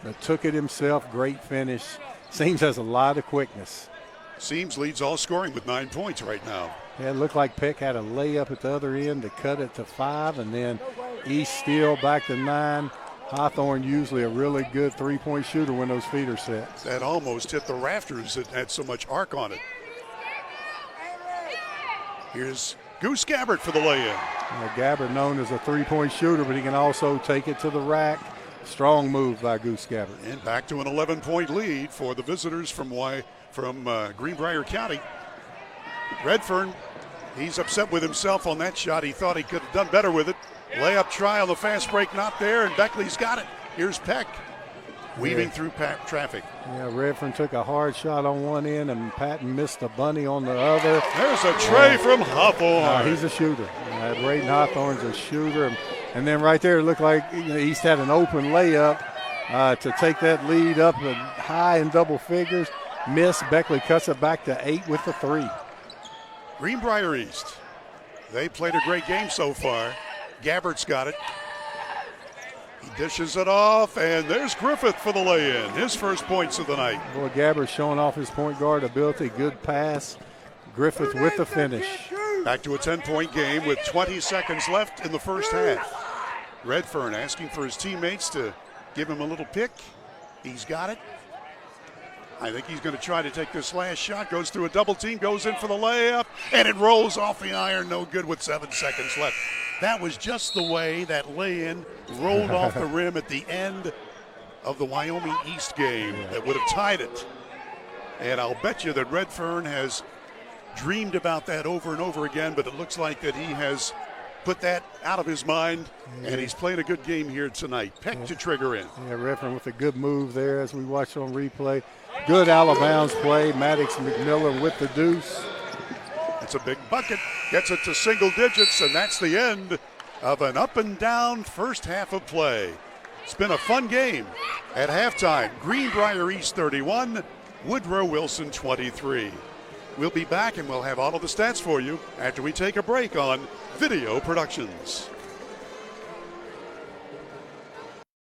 B: but took it himself. Great finish. Seams has a lot of quickness.
A: Seams leads all scoring with 9 points right now.
B: Yeah, it looked like Peck had a layup at the other end to cut it to 5, and then East Steele back to 9. Hawthorne usually a really good three-point shooter when those feet are set.
A: That almost hit the rafters. It had so much arc on it. Here's Goose Gabbard for the lay-in.
B: Gabbard known as a three-point shooter, but he can also take it to the rack. Strong move by Goose Gabbard.
A: And back to an 11-point lead for the visitors from Greenbrier County. Redfern, he's upset with himself on that shot. He thought he could have done better with it. Layup try on the fast break, not there, and Beckley's got it. Here's Peck, weaving through traffic.
B: Yeah, Redfern took a hard shot on one end, and Patton missed a bunny on the other.
A: There's a tray from Hawthorne.
B: He's a shooter. Braden Hawthorne's a shooter. And then right there, it looked like East had an open layup to take that lead up high in double figures. Missed. Beckley cuts it back to 8 with the 3.
A: Greenbrier East. They played a great game so far. Gabbard's got it. He dishes it off, and there's Griffith for the lay-in. His first points of the night.
B: Boy, Gabbard showing off his point guard ability. Good pass. Griffith with the finish.
A: Back to a 10-point game with 20 seconds left in the first half. Redfern asking for his teammates to give him a little pick. He's got it. I think he's going to try to take this last shot. Goes through a double team, goes in for the layup, and it rolls off the iron. No good with 7 seconds left. That was just the way that lay-in rolled off the rim at the end of the Wyoming East game that would have tied it. And I'll bet you that Redfern has dreamed about that over and over again, but it looks like that he has put that out of his mind, and he's playing a good game here tonight. Peck to trigger in.
B: Yeah, Redfern with a good move there as we watch on replay. Good out-of-bounds play. Maddox McMillan with the deuce.
A: It's a big bucket. Gets it to single digits, and that's the end of an up-and-down first half of play. It's been a fun game. At halftime, Greenbrier East 31, Woodrow Wilson 23. We'll be back, and we'll have all of the stats for you after we take a break on Video Productions.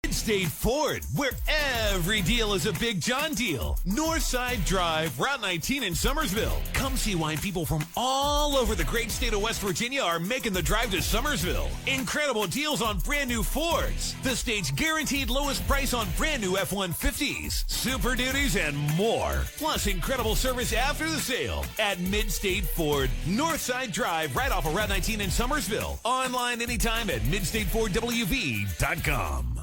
F: Mid-State Ford, where every deal is a Big John deal. Northside Drive, Route 19 in Summersville. Come see why people from all over the great state of West Virginia are making the drive to Summersville. Incredible deals on brand new Fords. The state's guaranteed lowest price on brand new F-150s, Super Duties, and more. Plus incredible service after the sale at Mid-State Ford, Northside Drive, right off of Route 19 in Summersville. Online anytime at midstatefordwv.com.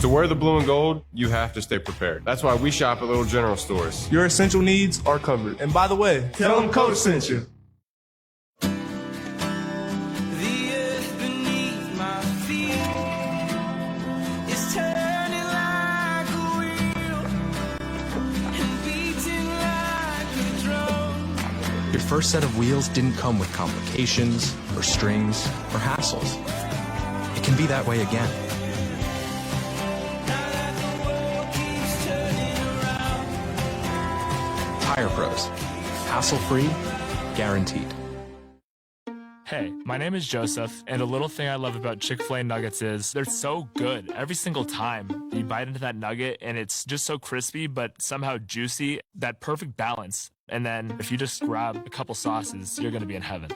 H: To wear the blue and gold, you have to stay prepared. That's why we shop at Little General Stores. Your essential needs are covered. And by the way, tell them Coach sent you.
N: The earth beneath my feet is turning like a wheel and beating like a drum.
C: Your first set of wheels didn't come with complications, or strings, or hassles. It can be that way again. Tire Pros. Hassle-free, guaranteed.
I: Hey, my name is Joseph, and a little thing I love about Chick-fil-A nuggets is they're so good every single time. You bite into that nugget, and it's just so crispy, but somehow juicy, that perfect balance. And then if you just grab a couple sauces, you're going to be in heaven.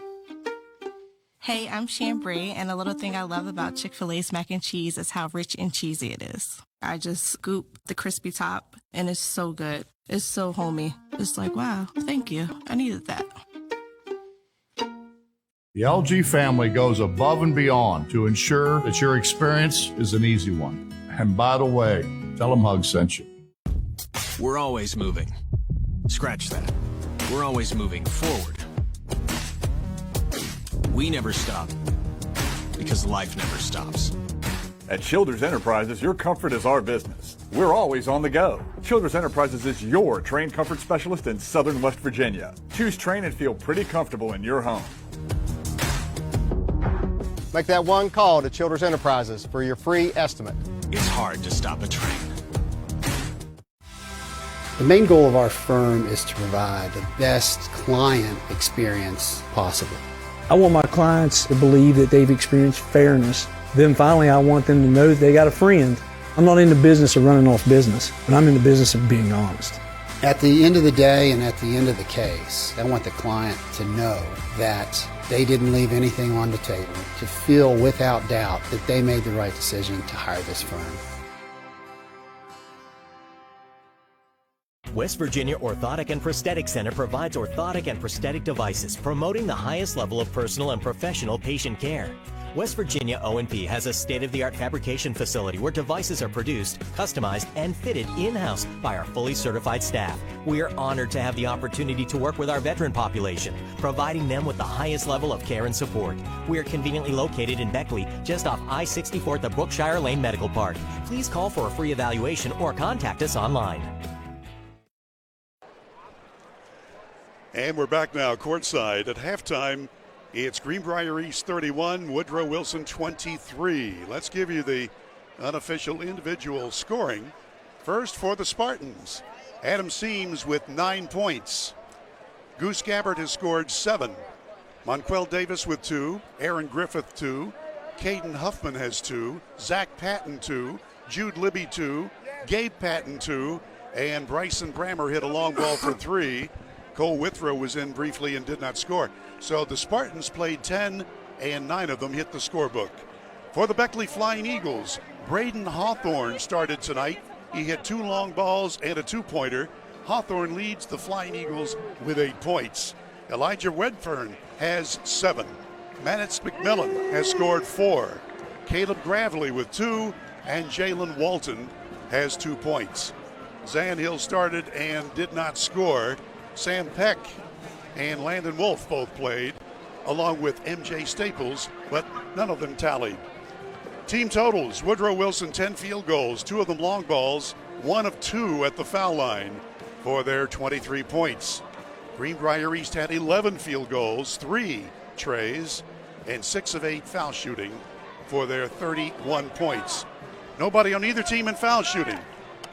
J: Hey, I'm Chambray, and a little thing I love about Chick-fil-A's mac and cheese is how rich and cheesy it is. I just scoop the crispy top, and it's so good. It's so homey. It's like, wow, thank you. I needed that.
L: The LG family goes above and beyond to ensure that your experience is an easy one. And by the way, tell them Hug sent you.
O: We're always moving. Scratch that. We're always moving forward. We never stop because life never stops.
P: At Childers Enterprises, your comfort is our business. We're always on the go. Childers Enterprises is your train comfort specialist in Southern West Virginia. Choose train and feel pretty comfortable in your home.
Q: Make that one call to Childers Enterprises for your free estimate.
O: It's hard to stop a train.
D: The main goal of our firm is to provide the best client experience possible.
E: I want my clients to believe that they've experienced fairness. Then finally, I want them to know that they got a friend. I'm not in the business of running off business, but I'm in the business of being honest.
D: At the end of the day and at the end of the case, I want the client to know that they didn't leave anything on the table, to feel without doubt that they made the right decision to hire this firm.
G: West Virginia Orthotic and Prosthetic Center provides orthotic and prosthetic devices, promoting the highest level of personal and professional patient care. West Virginia O&P has a state-of-the-art fabrication facility where devices are produced, customized, and fitted in-house by our fully certified staff. We are honored to have the opportunity to work with our veteran population, providing them with the highest level of care and support. We are conveniently located in Beckley, just off I-64 at the Brookshire Lane Medical Park. Please call for a free evaluation or contact us online.
A: And we're back now courtside at halftime. It's Greenbrier East 31, Woodrow Wilson 23. Let's give you the unofficial individual scoring. First for the Spartans, Adam Seams with 9 points. Goose Gabbard has scored 7. Monquel Davis with 2. Aaron Griffith 2. Caden Huffman has 2. Zach Patton 2. Jude Libby 2. Gabe Patton 2. And Bryson Brammer hit a long ball for 3. Cole Withrow was in briefly and did not score. So the Spartans played 10, and 9 of them hit the scorebook. For the Beckley Flying Eagles, Braden Hawthorne started tonight. He hit 2 long balls and a 2-pointer. Hawthorne leads the Flying Eagles with 8 points. Elijah Redfern has 7. Manitz McMillan has scored 4. Caleb Gravely with 2, and Jalen Walton has 2 points. Zan Hill started and did not score. Sam Peck and Landon Wolf both played, along with MJ Staples, but none of them tallied. Team totals: Woodrow Wilson 10 field goals, 2 of them long balls, 1 of 2 at the foul line for their 23 points. Greenbrier East had 11 field goals, 3 trays, and 6 of 8 foul shooting for their 31 points. Nobody on either team in foul shooting.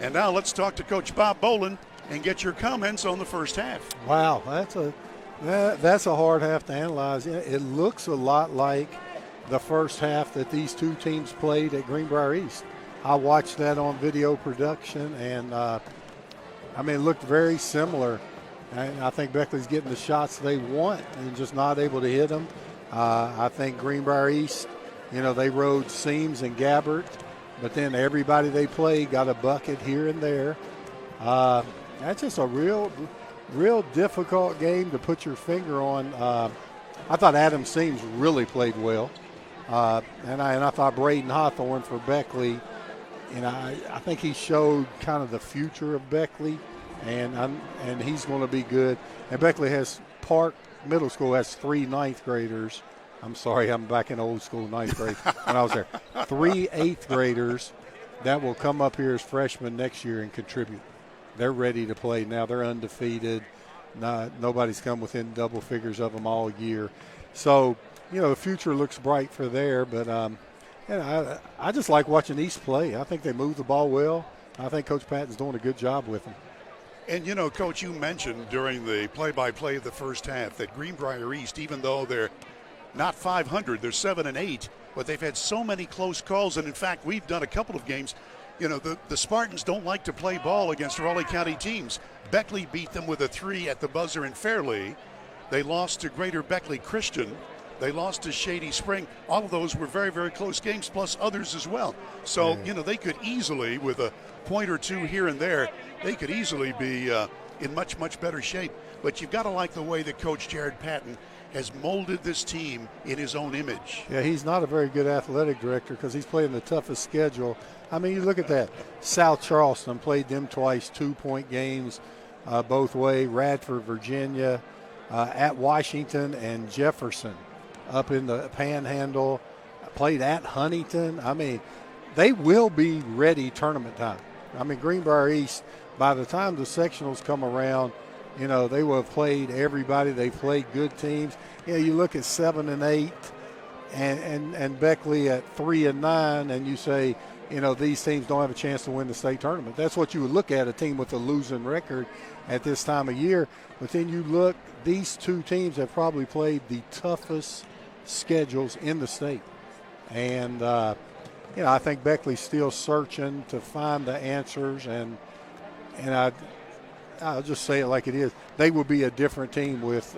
A: And now let's talk to Coach Bob Bolin and get your comments on the first half.
B: Wow, that's a hard half to analyze. It looks a lot like the first half that these two teams played at Greenbrier East. I watched that on video production, and it looked very similar. And I think Beckley's getting the shots they want and just not able to hit them. I think Greenbrier East, they rode Seams and Gabbert, but then everybody they played got a bucket here and there. That's just a real difficult game to put your finger on. I thought Adam Seams really played well, and I thought Braden Hawthorne for Beckley. I think he showed kind of the future of Beckley, and he's going to be good. And Beckley Park Middle School has 3 ninth graders. I'm sorry, I'm back in old school, 9th grade when I was there. 3 8th graders that will come up here as freshmen next year and contribute. They're ready to play now. They're undefeated. Nobody's come within double figures of them all year. So, the future looks bright for there. But, I just like watching East play. I think they move the ball well. I think Coach Patton's doing a good job with them.
A: And, Coach, you mentioned during the play-by-play of the first half that Greenbrier East, even though they're not 500, they're 7-8, but they've had so many close calls. And, in fact, we've done a couple of games. The Spartans don't like to play ball against Raleigh County teams. Beckley beat them with a 3 at the buzzer in Fairleigh. They lost to Greater Beckley Christian. They lost to Shady Spring. All of those were very, very close games, plus others as well. So, they could easily, with a point or two here and there, they could easily be in much, much better shape. But you've got to like the way that Coach Jared Patton has molded this team in his own image.
B: Yeah, he's not a very good athletic director because he's playing the toughest schedule. You look at that. South Charleston played them twice, 2-point games both way. Radford, Virginia, at Washington and Jefferson up in the Panhandle. Played at Huntington. they will be ready tournament time. I mean, Greenbrier East, by the time the sectionals come around, you know, they will have played everybody. They played good teams. You know, you look at 7 and 8 and Beckley at 3 and 9, and you say, you know, these teams don't have a chance to win the state tournament. That's what you would look at, a team with a losing record at this time of year. But then you look, these two teams have probably played the toughest schedules in the state. And, you know, I think Beckley's still searching to find the answers, and I'll just say it like it is. They will be a different team with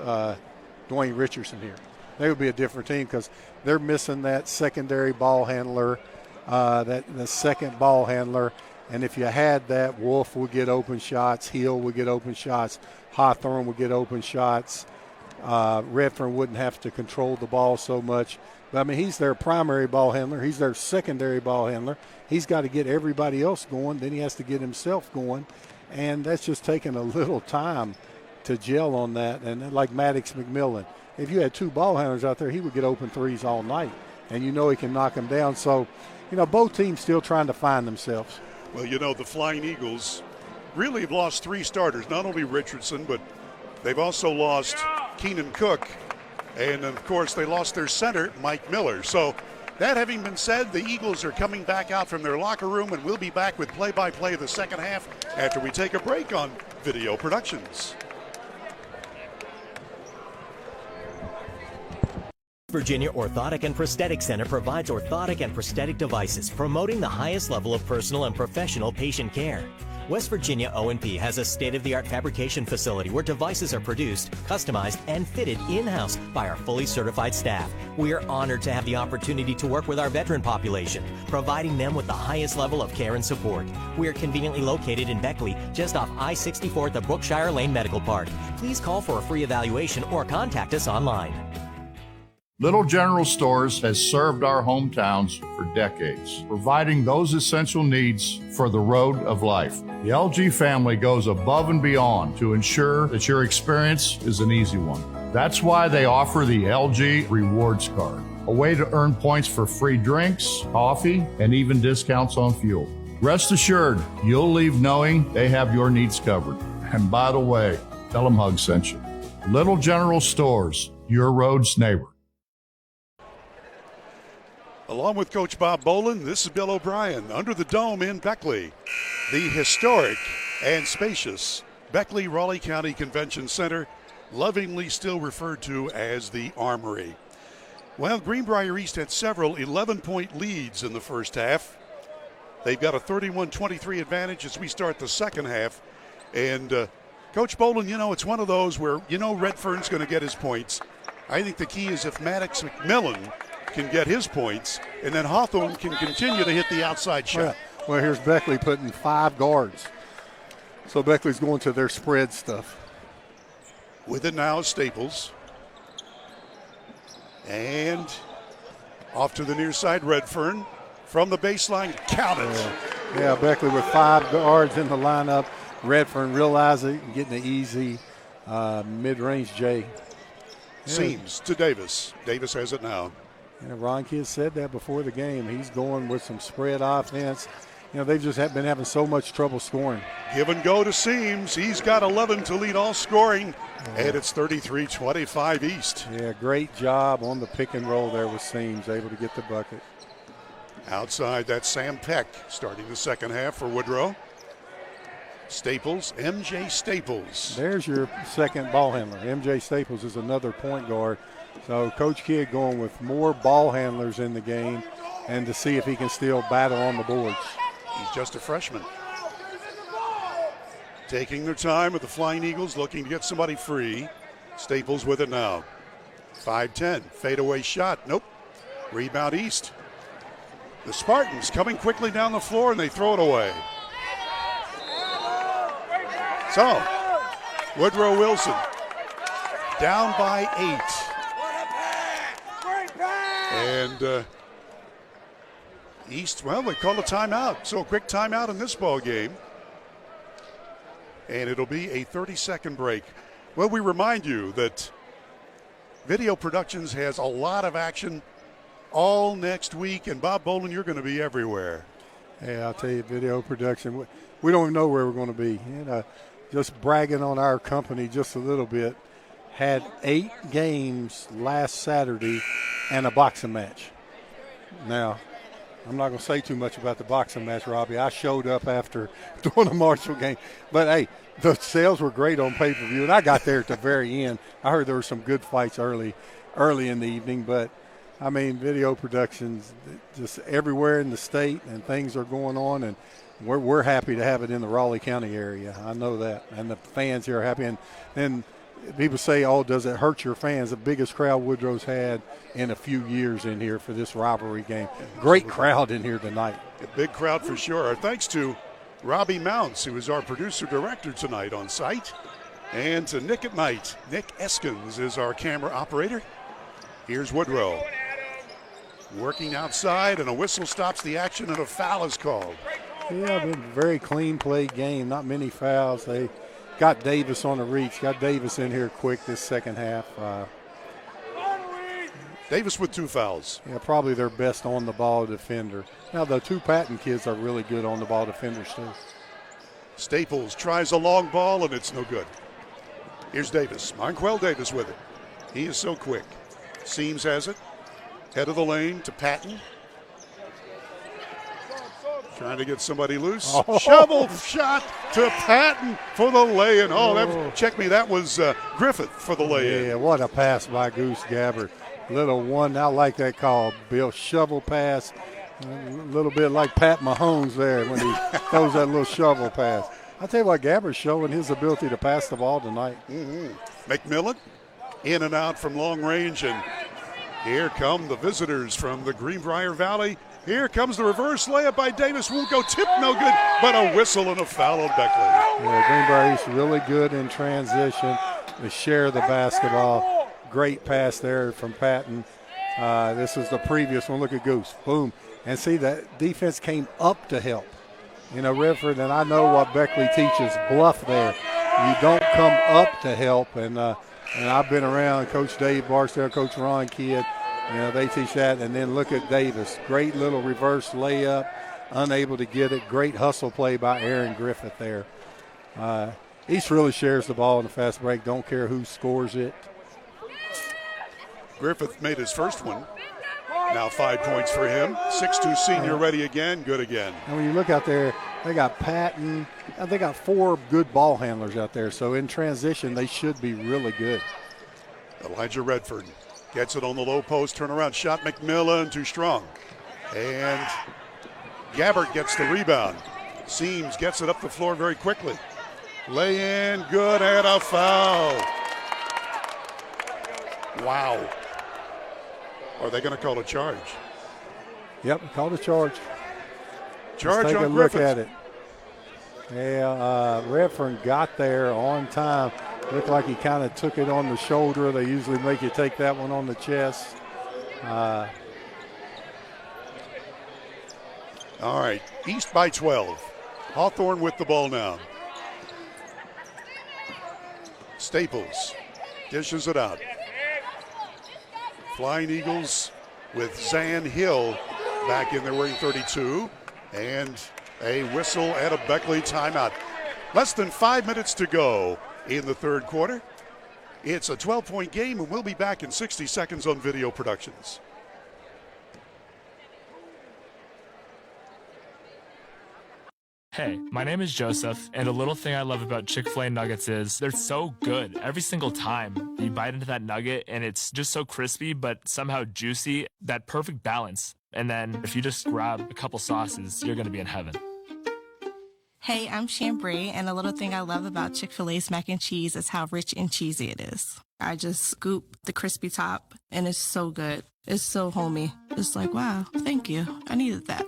B: Dwayne Richardson here. They would be a different team because they're missing that secondary ball handler, the second ball handler. And if you had that, Wolf would get open shots, Hill would get open shots, Hawthorne would get open shots. Redfern wouldn't have to control the ball so much. But, I mean, he's their primary ball handler. He's their secondary ball handler. He's got to get everybody else going. Then he has to get himself going. And that's just taking a little time to gel on that. And like Maddox McMillan, if you had two ball handlers out there, he would get open threes all night. And you know he can knock them down. So, you know, both teams still trying to find themselves.
A: Well, you know, the Flying Eagles really have lost 3 starters, not only Richardson, but they've also lost Keenan Cook. And, of course, they lost their center, Mike Miller. So that having been said, the Eagles are coming back out from their locker room, and we'll be back with play-by-play of the second half after we take a break on Video Productions.
G: Virginia Orthotic and Prosthetic Center provides orthotic and prosthetic devices, promoting the highest level of personal and professional patient care. West Virginia O&P has a state-of-the-art fabrication facility where devices are produced, customized, and fitted in-house by our fully certified staff. We are honored to have the opportunity to work with our veteran population, providing them with the highest level of care and support. We are conveniently located in Beckley, just off I-64 at the Brookshire Lane Medical Park. Please call for a free evaluation or contact us online.
L: Little General Stores has served our hometowns for decades, providing those essential needs for the road of life. The LG family goes above and beyond to ensure that your experience is an easy one. That's why they offer the LG Rewards Card, a way to earn points for free drinks, coffee, and even discounts on fuel. Rest assured, you'll leave knowing they have your needs covered. And by the way, tell them Hug sent you. Little General Stores, your road's neighbor.
A: Along with Coach Bob Bolin, this is Bill O'Brien under the dome in Beckley. The historic and spacious Beckley Raleigh County Convention Center, lovingly still referred to as the Armory. Well, Greenbrier East had several 11-point leads in the first half. They've got a 31-23 advantage as we start the second half. And Coach Bolin, you know, it's one of those where, you know, Redfern's going to get his points. I think the key is if Maddox McMillan can get his points, and then Hawthorne can continue to hit the outside shot.
B: Well, here's Beckley putting 5 guards. So Beckley's going to their spread stuff.
A: With it now, Staples. And off to the near side, Redfern. From the baseline, count it.
B: Yeah, Beckley with 5 guards in the lineup. Redfern realizing getting the easy mid-range J.
A: Seems to Davis. Davis has it now.
B: And Ron Kidd said that before the game. He's going with some spread offense. You know, they've just been having so much trouble scoring.
A: Give and go to Seams. He's got 11 to lead all scoring, and it's 33-25 East.
B: Yeah, great job on the pick and roll there with Seams, able to get the bucket.
A: Outside, that's Sam Peck starting the second half for Woodrow. Staples, MJ Staples.
B: There's your second ball handler. MJ Staples is another point guard. So Coach Kidd going with more ball handlers in the game and to see if he can still battle on the boards.
A: He's just a freshman. Taking their time with the Flying Eagles, looking to get somebody free. Staples with it now. 5-10, fadeaway shot. Nope. Rebound East. The Spartans coming quickly down the floor, and they throw it away. So, Woodrow Wilson down by 8. And East, well, they call a timeout. So a quick timeout in this ball game. And it'll be a 30-second break. Well, we remind you that Video Productions has a lot of action all next week. And Bob Bolin, you're going to be everywhere.
B: Hey, I'll tell you, video production, we don't even know where we're going to be. Just bragging on our company just a little bit. Had 8 games last Saturday and a boxing match. Now, I'm not going to say too much about the boxing match, Robbie. I showed up after doing the Marshall game. But, hey, the sales were great on pay-per-view, and I got there at the very end. I heard there were some good fights early in the evening. But, I mean, video productions just everywhere in the state, and things are going on. And we're happy to have it in the Raleigh County area. I know that. And the fans here are happy. And then people say, oh, does it hurt your fans? The biggest crowd Woodrow's had in a few years in here for this rivalry game. Great crowd in here tonight.
A: A big crowd for sure. Thanks to Robbie Mounts, who is our producer-director tonight on site, and to Nick at Night. Nick Eskins is our camera operator. Here's Woodrow. Working outside, and a whistle stops the action, and a foul is called.
B: Yeah, been a very clean play game. Not many fouls. They got Davis on the reach. Got Davis in here quick this second half.
A: Davis with 2 fouls.
B: Yeah, probably their best on-the-ball defender. Now, the 2 Patton kids are really good on-the-ball defenders, too.
A: Staples tries a long ball, and it's no good. Here's Davis. Monquel Davis with it. He is so quick. Seams has it. Head of the lane to Patton. Trying to get somebody loose. Oh. Shovel shot to Patton for the lay-in. Check me. That was Griffith for the lay-in.
B: Yeah, what a pass by Goose Gabbard. Little one. I like that call, Bill. Shovel pass. A little bit like Pat Mahomes there when he throws that little shovel pass. I tell you what, Gabbard's showing his ability to pass the ball tonight.
A: McMillan in and out from long range, and here come the visitors from the Greenbrier Valley. Here comes the reverse layup by Davis. Won't go, tip, no good, but a whistle and a foul on Beckley.
B: Yeah, Greenbrier is really good in transition to share the basketball. Great pass there from Patton. This is the previous one. Look at Goose. Boom. And see, that defense came up to help. Redford, and I know what Beckley teaches, bluff there. You don't come up to help. And I've been around Coach Dave Barstow, Coach Ron Kidd. They teach that. And then look at Davis. Great little reverse layup. Unable to get it. Great hustle play by Aaron Griffith there. East really shares the ball in the fast break. Don't care who scores it.
A: Griffith made his first one. Now 5 points for him. 6'2" senior ready again, good again.
B: And when you look out there, they got Patton. They got 4 good ball handlers out there. So in transition, they should be really good.
A: Elijah Redford gets it on the low post. Turnaround shot. McMillan too strong. And Gabbard gets the rebound. Seams gets it up the floor very quickly. Lay in, good, and a foul. Wow. Are they going to call a charge?
B: Yep, called a charge.
A: Charge
B: Let's take
A: on
B: a look
A: Griffith.
B: at it. Yeah, Redford got there on time. Looked like he kind of took it on the shoulder. They usually make you take that one on the chest.
A: All right, East by 12. Hawthorne with the ball now. Staples dishes it out. Flying Eagles with Zan Hill back in there wearing 32. And a whistle and a Beckley timeout. Less than 5 minutes to go in the third quarter. It's a 12-point game, and we'll be back in 60 seconds on Video Productions.
I: Hey, my name is Joseph, and a little thing I love about Chick-fil-A nuggets is they're so good every single time. You bite into that nugget, and it's just so crispy, but somehow juicy, that perfect balance. And then if you just grab a couple sauces, you're going to be in heaven.
J: Hey, I'm Chambray, and a little thing I love about Chick-fil-A's mac and cheese is how rich and cheesy it is. I just scoop the crispy top, and it's so good. It's so homey. It's like, wow, thank you. I needed that.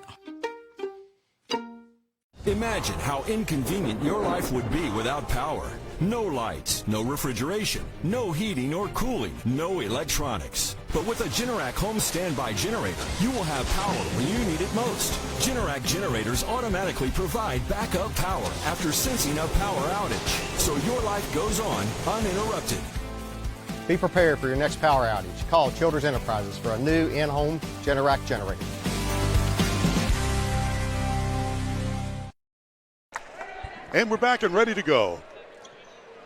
O: Imagine how inconvenient your life would be without power. No lights, no refrigeration, no heating or cooling, no electronics. But with a Generac home standby generator, you will have power when you need it most. Generac generators automatically provide backup power after sensing a power outage, so your life goes on uninterrupted.
Q: Be prepared for your next power outage. Call Childers Enterprises for a new in-home Generac generator.
A: And we're back and ready to go.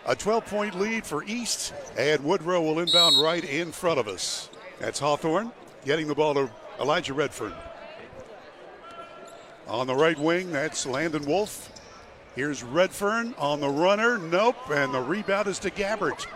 A: A 12-point lead for East, and Woodrow will inbound right in front of us. That's Hawthorne getting the ball to Elijah Redfern. On the right wing, that's Landon Wolf. Here's Redfern on the runner. Nope, and the rebound is to Gabbert.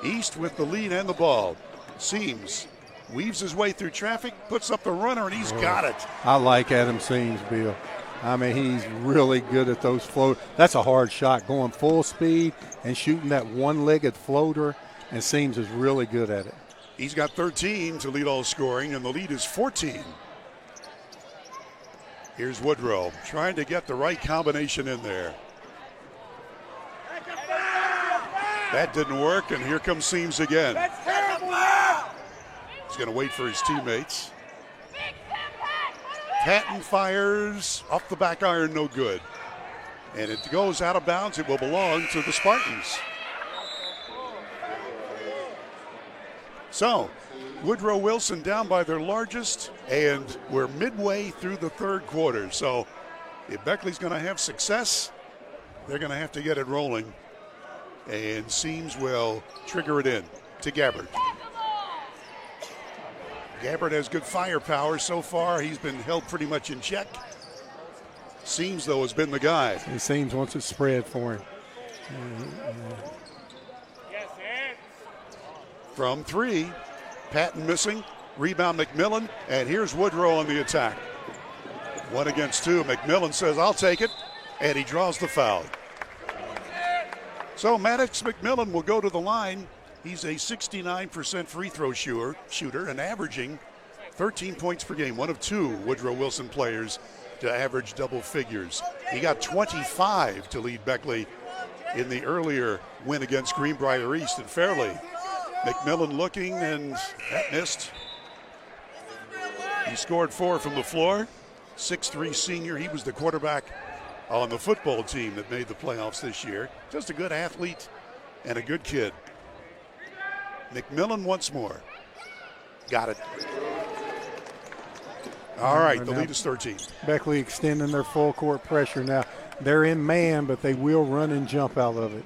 A: East with the lead and the ball. Seams weaves his way through traffic, puts up the runner, and he's got it.
B: I like Adam Seams, Bill. I mean, he's really good at those float. That's a hard shot, going full speed and shooting that one-legged floater, and Seams is really good at it.
A: He's got 13 to lead all scoring, and the lead is 14. Here's Woodrow trying to get the right combination in there. That didn't work, and here comes Seams again. He's going to wait for his teammates. Patton fires off the back iron, no good. And it goes out of bounds. It will belong to the Spartans. So, Woodrow Wilson down by their largest, and we're midway through the third quarter. So, if Beckley's going to have success, they're going to have to get it rolling. And Seams will trigger it in to Gabbert. Gabbert has good firepower so far. He's been held pretty much in check. Seams, though, has been the guy.
B: It seems once it's spread for him.
A: From three, Patton missing. Rebound McMillan, and here's Woodrow on the attack. 1 against 2. McMillan says, I'll take it, and he draws the foul. So Maddox McMillan will go to the line. He's a 69% free throw shooter and averaging 13 points per game. One of 2 Woodrow Wilson players to average double figures. He got 25 to lead Beckley in the earlier win against Greenbrier East and Fairleigh. McMillan looking, and that missed. He scored 4 from the floor. 6'3" senior. He was the quarterback on the football team that made the playoffs this year. Just a good athlete and a good kid. McMillan once more. Got it. All right, the lead is 13.
B: Beckley extending their full court pressure now. They're in man, but they will run and jump out of it.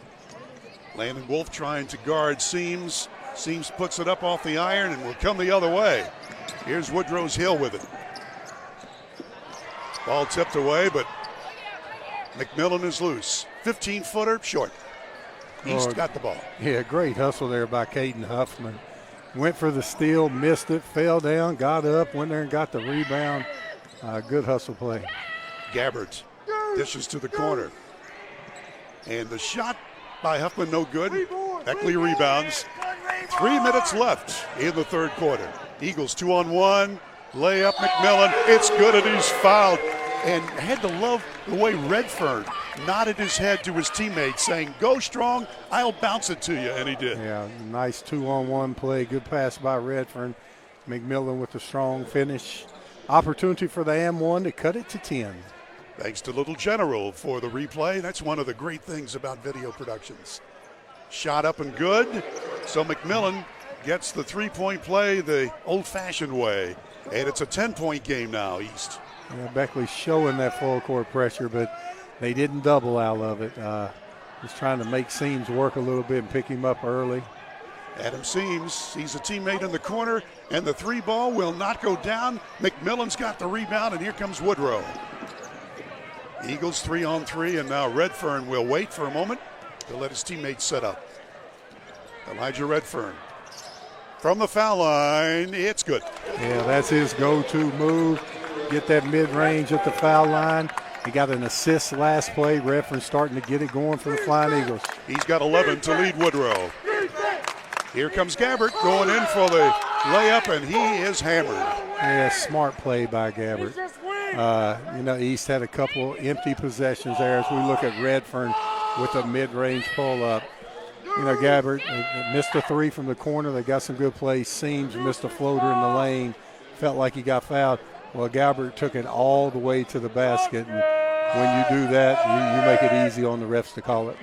A: Landon Wolf trying to guard Seams. Seams puts it up off the iron and will come the other way. Here's Woodrow's Hill with it. Ball tipped away, but McMillan is loose. 15-footer, short. East got the ball.
B: Yeah, great hustle there by Caden Huffman. Went for the steal, missed it, fell down, got up, went there and got the rebound. Good hustle play.
A: Gabbert dishes to the corner. And the shot by Huffman, no good. Beckley rebounds. 3 minutes left in the third quarter. Eagles 2-on-1. Layup, McMillan. It's good, and he's fouled. And had to love the way Redfern nodded his head to his teammates, saying, go strong, I'll bounce it to you, and he did.
B: Yeah, nice 2-on-1 play. Good pass by Redfern. McMillan with a strong finish. Opportunity for the M1 to cut it to 10.
A: Thanks to Little General for the replay. That's one of the great things about video productions. Shot up and good. So McMillan gets the three-point play the old-fashioned way. And it's a 10-point game now, East.
B: Yeah, Beckley's showing that full court pressure, but they didn't double out of it. Just trying to make Seams work a little bit and pick him up early.
A: Adam Seams, he's a teammate in the corner, and the 3 ball will not go down. McMillan's got the rebound, and here comes Woodrow. Eagles 3-on-3, and now Redfern will wait for a moment to let his teammates set up. Elijah Redfern from the foul line, it's good.
B: Yeah, that's his go-to move. Get that mid-range at the foul line. He got an assist last play. Redfern starting to get it going for the Flying Eagles.
A: He's got 11 to lead Woodrow. Here comes Gabbert going in for the layup, and he is hammered.
B: Yeah, smart play by Gabbert. East had a couple empty possessions there as we look at Redfern with a mid-range pull-up. Gabbert missed a 3 from the corner. They got some good plays. Seams missed a floater in the lane. Felt like he got fouled. Well, Gabbert took it all the way to the basket. And when you do that, you make it easy on the refs to call it.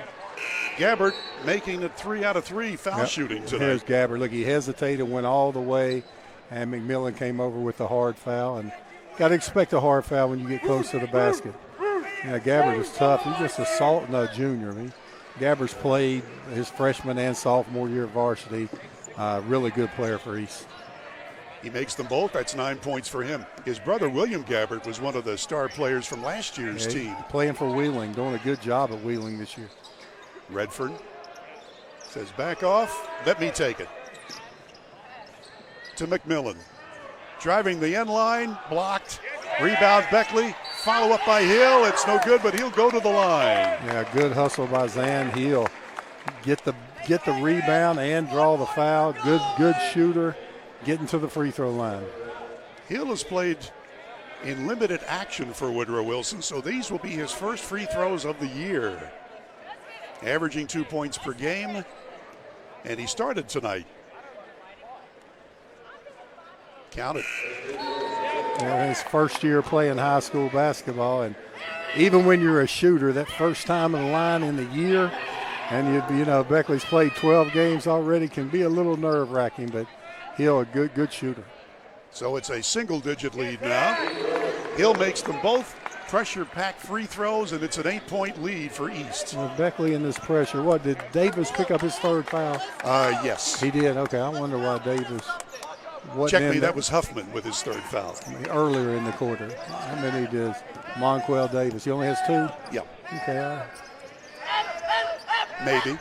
A: Gabbert making it 3 out of 3 foul shooting tonight.
B: Here's Gabbert. Look, he hesitated, went all the way, and McMillan came over with the hard foul. And got to expect a hard foul when you get close to the basket. Yeah, Gabbert is tough. He's just a junior. I mean, Gabbert's played his freshman and sophomore year of varsity. Really good player for East.
A: He makes them both. That's 9 points for him. His brother, William Gabbert, was one of the star players from last year's team.
B: Playing for Wheeling, doing a good job at Wheeling this year.
A: Redford says, back off, let me take it. To McMillan. Driving the end line, blocked. Rebound Beckley, follow up by Hill. It's no good, but he'll go to the line.
B: Yeah, good hustle by Zan Hill. Get the rebound and draw the foul. Good shooter. Getting to the free throw line.
A: Hill has played in limited action for Woodrow Wilson, so these will be his first free throws of the year. Averaging 2 points per game, and he started tonight. Count it.
B: Yeah, his first year playing high school basketball, and even when you're a shooter, that first time in the line in the year, and Beckley's played 12 games already, can be a little nerve-wracking, but Hill, a good shooter.
A: So it's a single-digit lead now. Hill makes them both pressure-packed free throws, and it's an 8-point lead for East.
B: Well, Beckley in this pressure. What, did Davis pick up his third foul?
A: Yes.
B: He did? Okay, I wonder why Davis.
A: Check me, that was Huffman with his third foul.
B: Earlier in the quarter. How many does Monquel Davis? He only has 2?
A: Yeah.
B: Okay.
A: Maybe.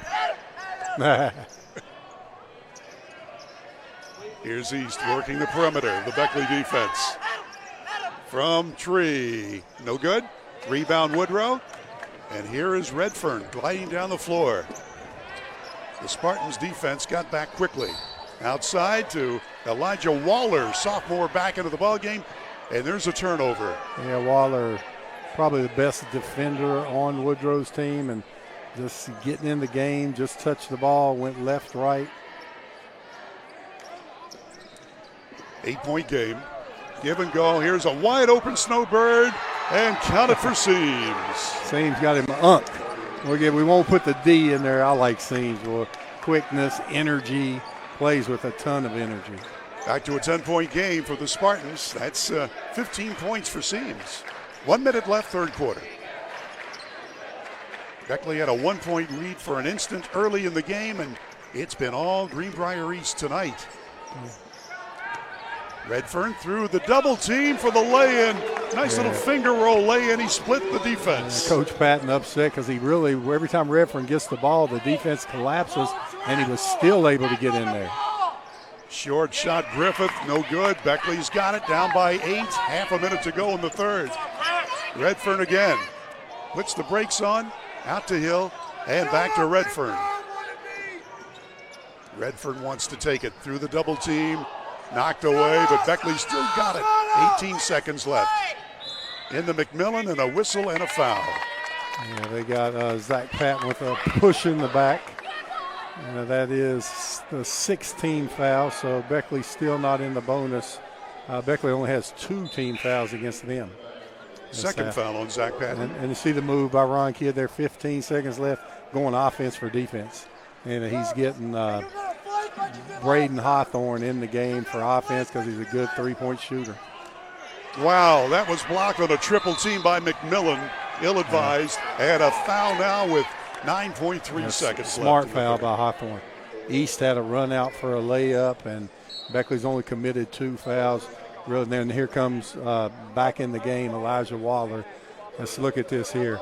A: Here's East working the perimeter, the Beckley defense. From Tree, no good. Rebound Woodrow. And here is Redfern gliding down the floor. The Spartans defense got back quickly. Outside to Elijah Waller, sophomore, back into the ballgame. And there's a turnover.
B: Yeah, Waller, probably the best defender on Woodrow's team, and just getting in the game, just touched the ball, went left, right.
A: 8-point game. Give and go. Here's a wide open Snowbird, and count it for Seams.
B: Seams got him we won't put the D in there. I like Seams. Well, quickness, energy, plays with a ton of energy.
A: Back to a 10-point game for the Spartans. That's 15 points for Seams. 1 minute left, third quarter. Beckley had a 1-point lead for an instant early in the game, and it's been all Greenbrier East tonight. Redfern through the double team for the lay-in. Nice little finger roll lay-in. He split the defense.
B: Coach Patton upset because he really, every time Redfern gets the ball, the defense collapses, and he was still able to get in there.
A: Short shot, Griffith, no good. Beckley's got it, down by 8. Half a minute to go in the third. Redfern again. Puts the brakes on, out to Hill, and back to Redfern. Redfern wants to take it through the double team. Knocked away, but Beckley still got it. 18 seconds left. Into McMillan, and a whistle and a foul.
B: Yeah, they got Zach Patton with a push in the back. That is the 16th foul, so Beckley's still not in the bonus. Beckley only has 2 team fouls against them.
A: Second foul on Zach Patton.
B: And you see the move by Ron Kidd there, 15 seconds left, going offense for defense. And he's getting Braden Hawthorne in the game for offense because he's a good 3-point shooter.
A: Wow, that was blocked on a triple team by McMillan, ill-advised, and a foul now with 9.3 seconds left.
B: Smart foul by Hawthorne. East had a run out for a layup, and Beckley's only committed 2 fouls. Really, then here comes back in the game Elijah Waller. Let's look at this here.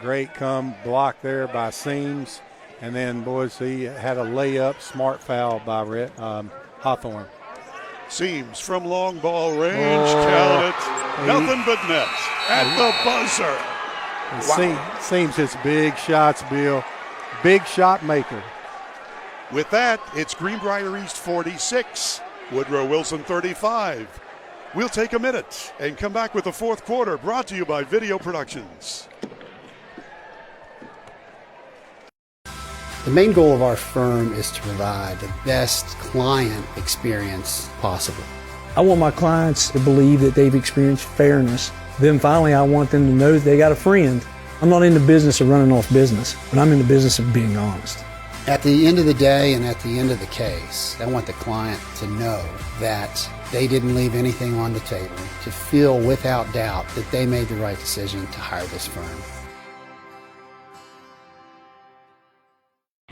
B: Great come block there by Seams. And then, boys, he had a layup, smart foul by Hawthorne.
A: Seams from long ball range, count it. Nothing but net at the buzzer.
B: Wow. Seams hits big shots, Bill. Big shot maker.
A: With that, it's Greenbrier East 46, Woodrow Wilson 35. We'll take a minute and come back with the fourth quarter, brought to you by Video Productions.
D: The main goal of our firm is to provide the best client experience possible.
E: I want my clients to believe that they've experienced fairness. Then finally, I want them to know that they got a friend. I'm not in the business of running off business, but I'm in the business of being honest.
D: At the end of the day and at the end of the case, I want the client to know that they didn't leave anything on the table, to feel without doubt that they made the right decision to hire this firm.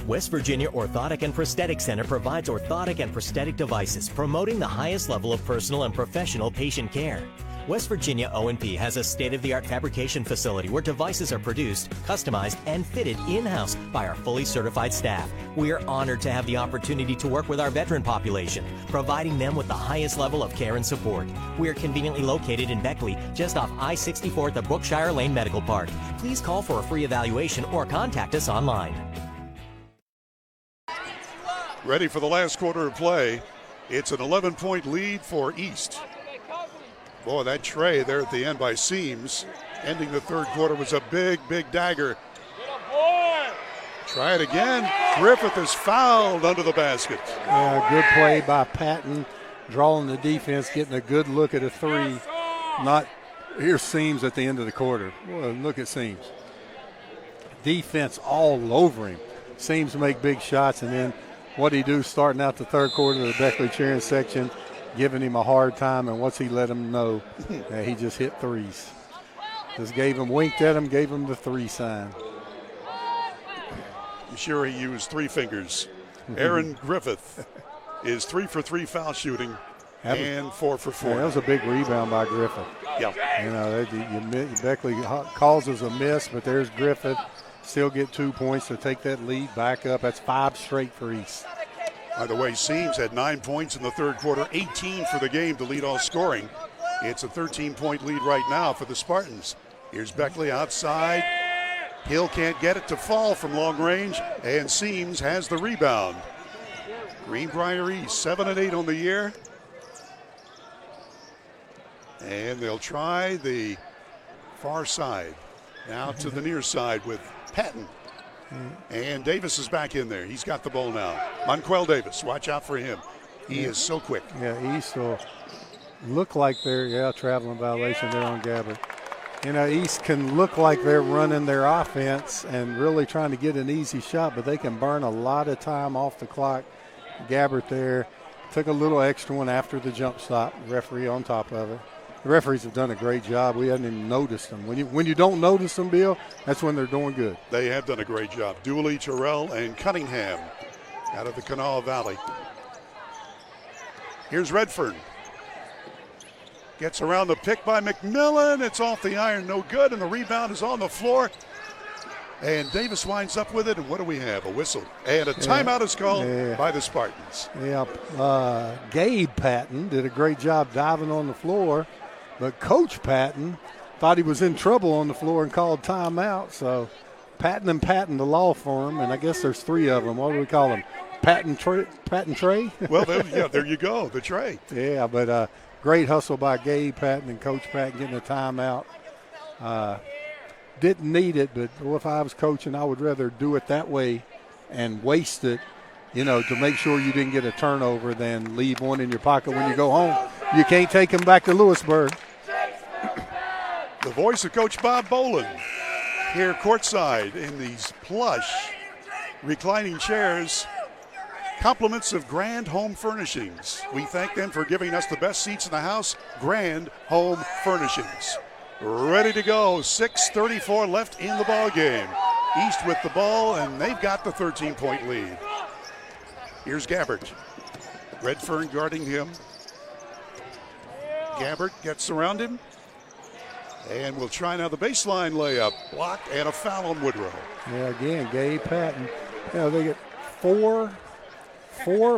G: West Virginia Orthotic and Prosthetic Center provides orthotic and prosthetic devices, promoting the highest level of personal and professional patient care. West Virginia O&P has a state-of-the-art fabrication facility where devices are produced, customized, and fitted in-house by our fully certified staff. We are honored to have the opportunity to work with our veteran population, providing them with the highest level of care and support. We are conveniently located in Beckley, just off I-64 at the Brookshire Lane Medical Park. Please call for a free evaluation or contact us online.
A: Ready for the last quarter of play. It's an 11-point lead for East. Boy, that tray there at the end by Seams, ending the third quarter, was a big, big dagger. Try it again. Griffith is fouled under the basket.
B: Yeah, good play by Patton, drawing the defense, getting a good look at a three. Here's Seams at the end of the quarter. Well, look at Seams. Defense all over him. Seems to make big shots, and then what he do starting out the third quarter, the Beckley cheering section, giving him a hard time, and what's he let him know? He just hit threes. Just winked at him, gave him the three sign.
A: I'm sure he used three fingers. Aaron Griffith is 3 for 3 foul shooting and 4 for 4.
B: Yeah, that was a big rebound by Griffith.
A: Yeah.
B: You know, Beckley causes a miss, but there's Griffith. Still get 2 points to take that lead back up. That's 5 straight for East.
A: By the way, Seams had 9 points in the third quarter, 18 for the game to lead all scoring. It's a 13-point lead right now for the Spartans. Here's Beckley outside. Hill can't get it to fall from long range, and Seams has the rebound. Greenbrier East, 7-8 on the year. And they'll try the far side. Now to the near side with Patton. And Davis is back in there. He's got the ball now. Monquel Davis, watch out for him. He is so quick.
B: Yeah, East will look like they're, traveling violation there on Gabbard. You know, East can look like they're running their offense and really trying to get an easy shot, but they can burn a lot of time off the clock. Gabbard there took a little extra one after the jump stop. Referee on top of it. The referees have done a great job. We hadn't even noticed them. When you don't notice them, Bill, that's when they're doing good.
A: They have done a great job. Dooley, Terrell, and Cunningham out of the Kanawha Valley. Here's Redfern. Gets around the pick by McMillan. It's off the iron, no good, and the rebound is on the floor. And Davis winds up with it, and what do we have? A whistle. And a timeout is called by the Spartans.
B: Yeah, Gabe Patton did a great job diving on the floor, but Coach Patton thought he was in trouble on the floor and called timeout. So Patton and Patton, the law firm, and I guess there's 3 of them. What do we call them? Patton Trey?
A: Well, there you go, the Trey.
B: Yeah, but great hustle by Gabe Patton and Coach Patton getting a timeout. Didn't need it, but if I was coaching, I would rather do it that way and waste it, to make sure you didn't get a turnover than leave one in your pocket when you go home. You can't take them back to Lewisburg.
A: The voice of Coach Bob Boland here courtside in these plush reclining chairs. Compliments of Grand Home Furnishings. We thank them for giving us the best seats in the house. Grand Home Furnishings. Ready to go. 6:34 left in the ball game. East with the ball, and they've got the 13-point lead. Here's Gabbard. Redfern guarding him. Gabbard gets around him. And we'll try now the baseline layup. Blocked and a foul on Woodrow.
B: Yeah, again, Gabe Patton. They get four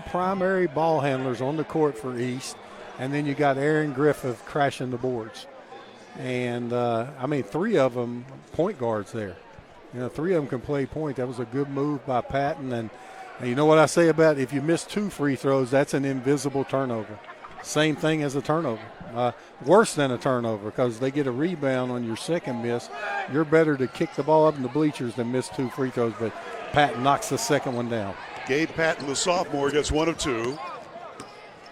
B: primary ball handlers on the court for East, and then you got Aaron Griffith crashing the boards. And, 3 of them point guards there. 3 of them can play point. That was a good move by Patton. And you know what I say about if you miss 2 free throws, that's an invisible turnover. Same thing as a turnover. Worse than a turnover because they get a rebound on your second miss. You're better to kick the ball up in the bleachers than miss 2 free throws, but Patton knocks the second one down.
A: Gabe Patton, the sophomore, gets 1 of 2.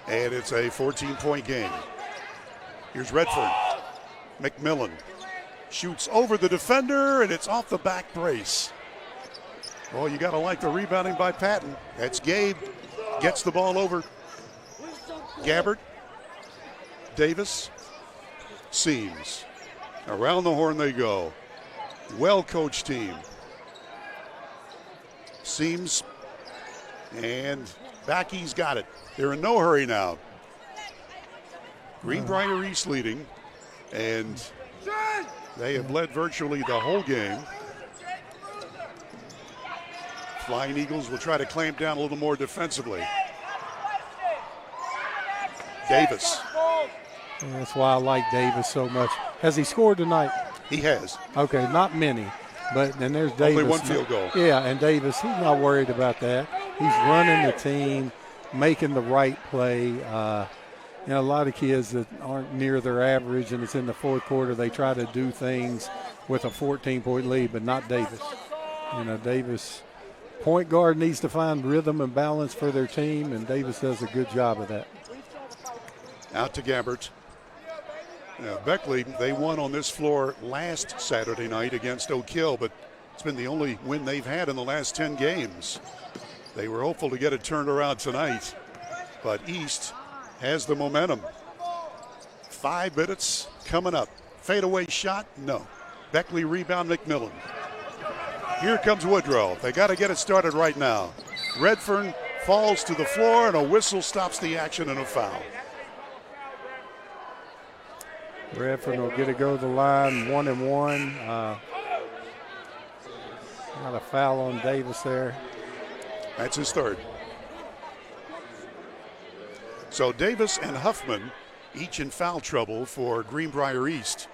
A: And it's a 14-point game. Here's Redfern. McMillan Shoots over the defender, and it's off the back brace. Oh, you got to like the rebounding by Patton. That's Gabe. Gets the ball over. Gabbert. Davis. Seams. Around the horn they go. Well-coached team. Seams. And Backey's got it. They're in no hurry now. Greenbrier East leading. And they have led virtually the whole game. Flying Eagles will try to clamp down a little more defensively. Davis.
B: And that's why I like Davis so much. Has he scored tonight?
A: He has.
B: Okay, not many. But then there's Davis.
A: Only one field goal.
B: Yeah, and Davis, he's not worried about that. He's running the team, making the right play. A lot of kids that aren't near their average, and it's in the fourth quarter, they try to do things with a 14-point lead, but not Davis. Davis, point guard, needs to find rhythm and balance for their team, and Davis does a good job of that.
A: Out to Gabbert. Beckley, they won on this floor last Saturday night against Oak Hill, but it's been the only win they've had in the last 10 games. They were hopeful to get it turned around tonight, but East has the momentum. 5 minutes coming up. Fadeaway shot, no. Beckley rebound, McMillan. Here comes Woodrow. They got to get it started right now. Redfern falls to the floor, and a whistle stops the action and a foul.
B: Redfern will get it go to the line, 1-and-1. Got a foul on Davis there.
A: That's his third. So Davis and Huffman each in foul trouble for Greenbrier East.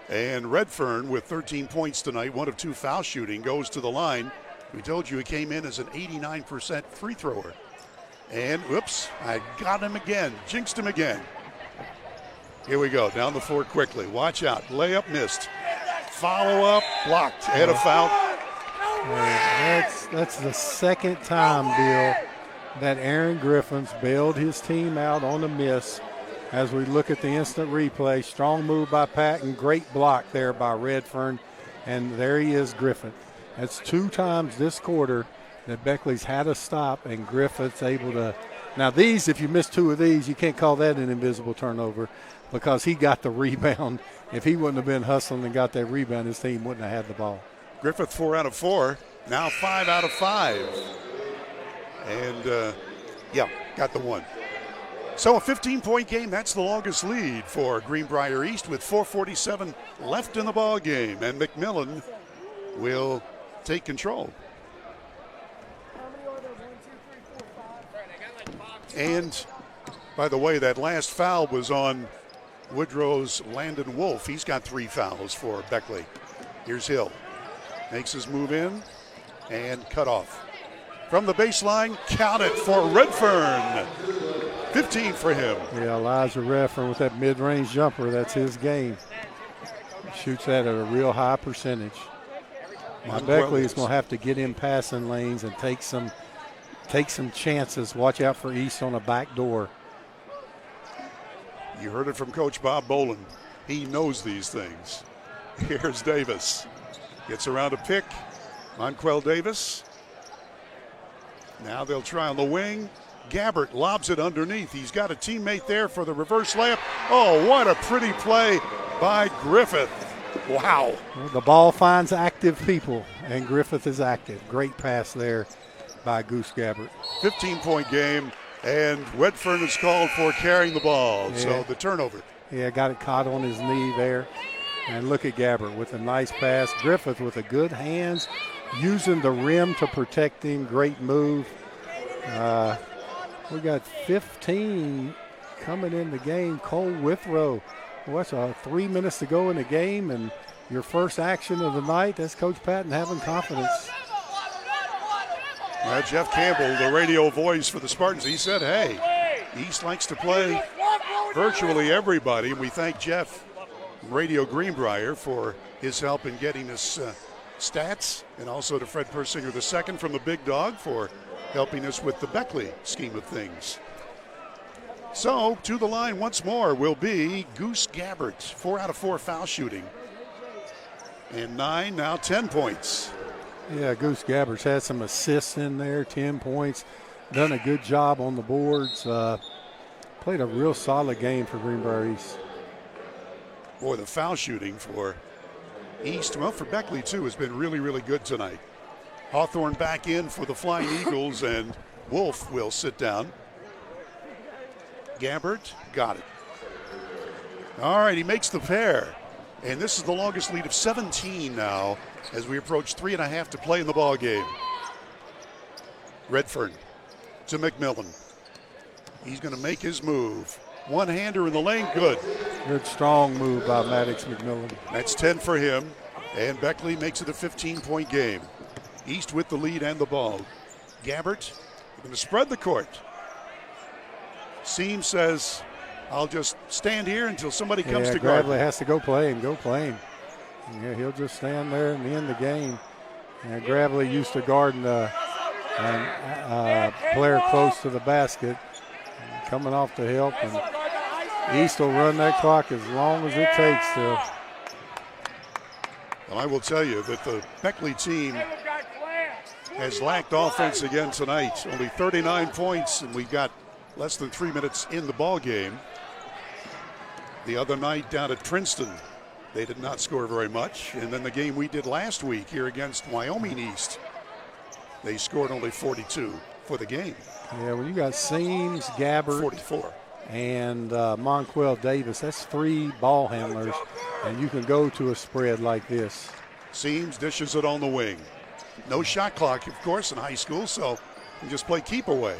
A: And Redfern, with 13 points tonight, 1 of 2 foul shooting, goes to the line. We told you he came in as an 89% free thrower. And, whoops, I got him again, jinxed him again. Here we go, down the floor quickly. Watch out, layup missed. Follow up, blocked, and a foul.
B: That's the second time, Bill, that Aaron Griffin's bailed his team out on a miss. As we look at the instant replay, strong move by Patton, great block there by Redfern, and there he is, Griffin. That's 2 times this quarter that Beckley's had a stop, and Griffin's able to. Now these, if you miss 2 of these, you can't call that an invisible turnover because he got the rebound. If he wouldn't have been hustling and got that rebound, his team wouldn't have had the ball.
A: Griffith 4 out of 4, now 5 out of 5. And, got the one. So a 15-point game, that's the longest lead for Greenbrier East with 4:47 left in the ball game. And McMillan will take control. And, by the way, that last foul was on Woodrow's Landon Wolf. He's got 3 fouls for Beckley. Here's Hill. Makes his move in and cut off. From the baseline, count it for Redfern. 15 for him.
B: Yeah, Elijah Redfern with that mid-range jumper, that's his game. Shoots that at a real high percentage. And Beckley is going to have to get in passing lanes and take some chances. Watch out for East on a back door.
A: You heard it from Coach Bob Bolin. He knows these things. Here's Davis. Gets around a pick. Monquel Davis. Now they'll try on the wing. Gabbert lobs it underneath. He's got a teammate there for the reverse layup. Oh, what a pretty play by Griffith. Wow.
B: The ball finds active people, and Griffith is active. Great pass there by Goose Gabbert.
A: 15-point game, and Redfern is called for carrying the ball. Yeah. So the turnover.
B: Yeah, got it caught on his knee there. And look at Gabbert with a nice pass. Griffith with a good hands, using the rim to protect him. Great move. We got 15 coming in the game. Cole Withrow. What's 3 minutes to go in the game, and your first action of the night. That's Coach Patton having confidence.
A: Jeff Campbell, the radio voice for the Spartans, he said, hey, East likes to play virtually everybody. And we thank Jeff, Radio Greenbrier, for his help in getting us stats, and also to Fred Persinger II from the Big Dog for helping us with the Beckley scheme of things. So, to the line once more will be Goose Gabbert. 4 out of 4 foul shooting. And 9, now 10 points.
B: Yeah, Goose Gabbard's had some assists in there, 10 points. Done a good job on the boards. Played a real solid game for Greenbrier East.
A: Boy, the foul shooting for East, well, for Beckley too, has been really, really good tonight. Hawthorne back in for the Flying Eagles, and Wolf will sit down. Gabbard got it. All right, he makes the pair. And this is the longest lead of 17 now as we approach 3.5 to play in the ball game. Redfern to McMillan. He's going to make his move. One-hander in the lane, good.
B: Good strong move by Maddox McMillan.
A: That's 10 for him, and Beckley makes it a 15-point game. East with the lead and the ball. Gabbard going to spread the court. Seam says, I'll just stand here until somebody comes to guard.
B: Gravely has to go play him, Yeah, he'll just stand there and end the game. And Gravely used to guarding a player close to the basket, coming off to help. And East will run that clock as long as it takes to.
A: Well, I will tell you that the Beckley team has lacked offense again tonight. Only 39 points, and we've got less than 3 minutes in the ball game. The other night down at Princeton, they did not score very much. And then the game we did last week here against Wyoming East, they scored only 42 for the game.
B: Yeah, when you got Seams, Gabbard,
A: 44,
B: and Monquel Davis, that's 3 ball handlers, and you can go to a spread like this.
A: Seams dishes it on the wing. No shot clock, of course, in high school, so you just play keep away.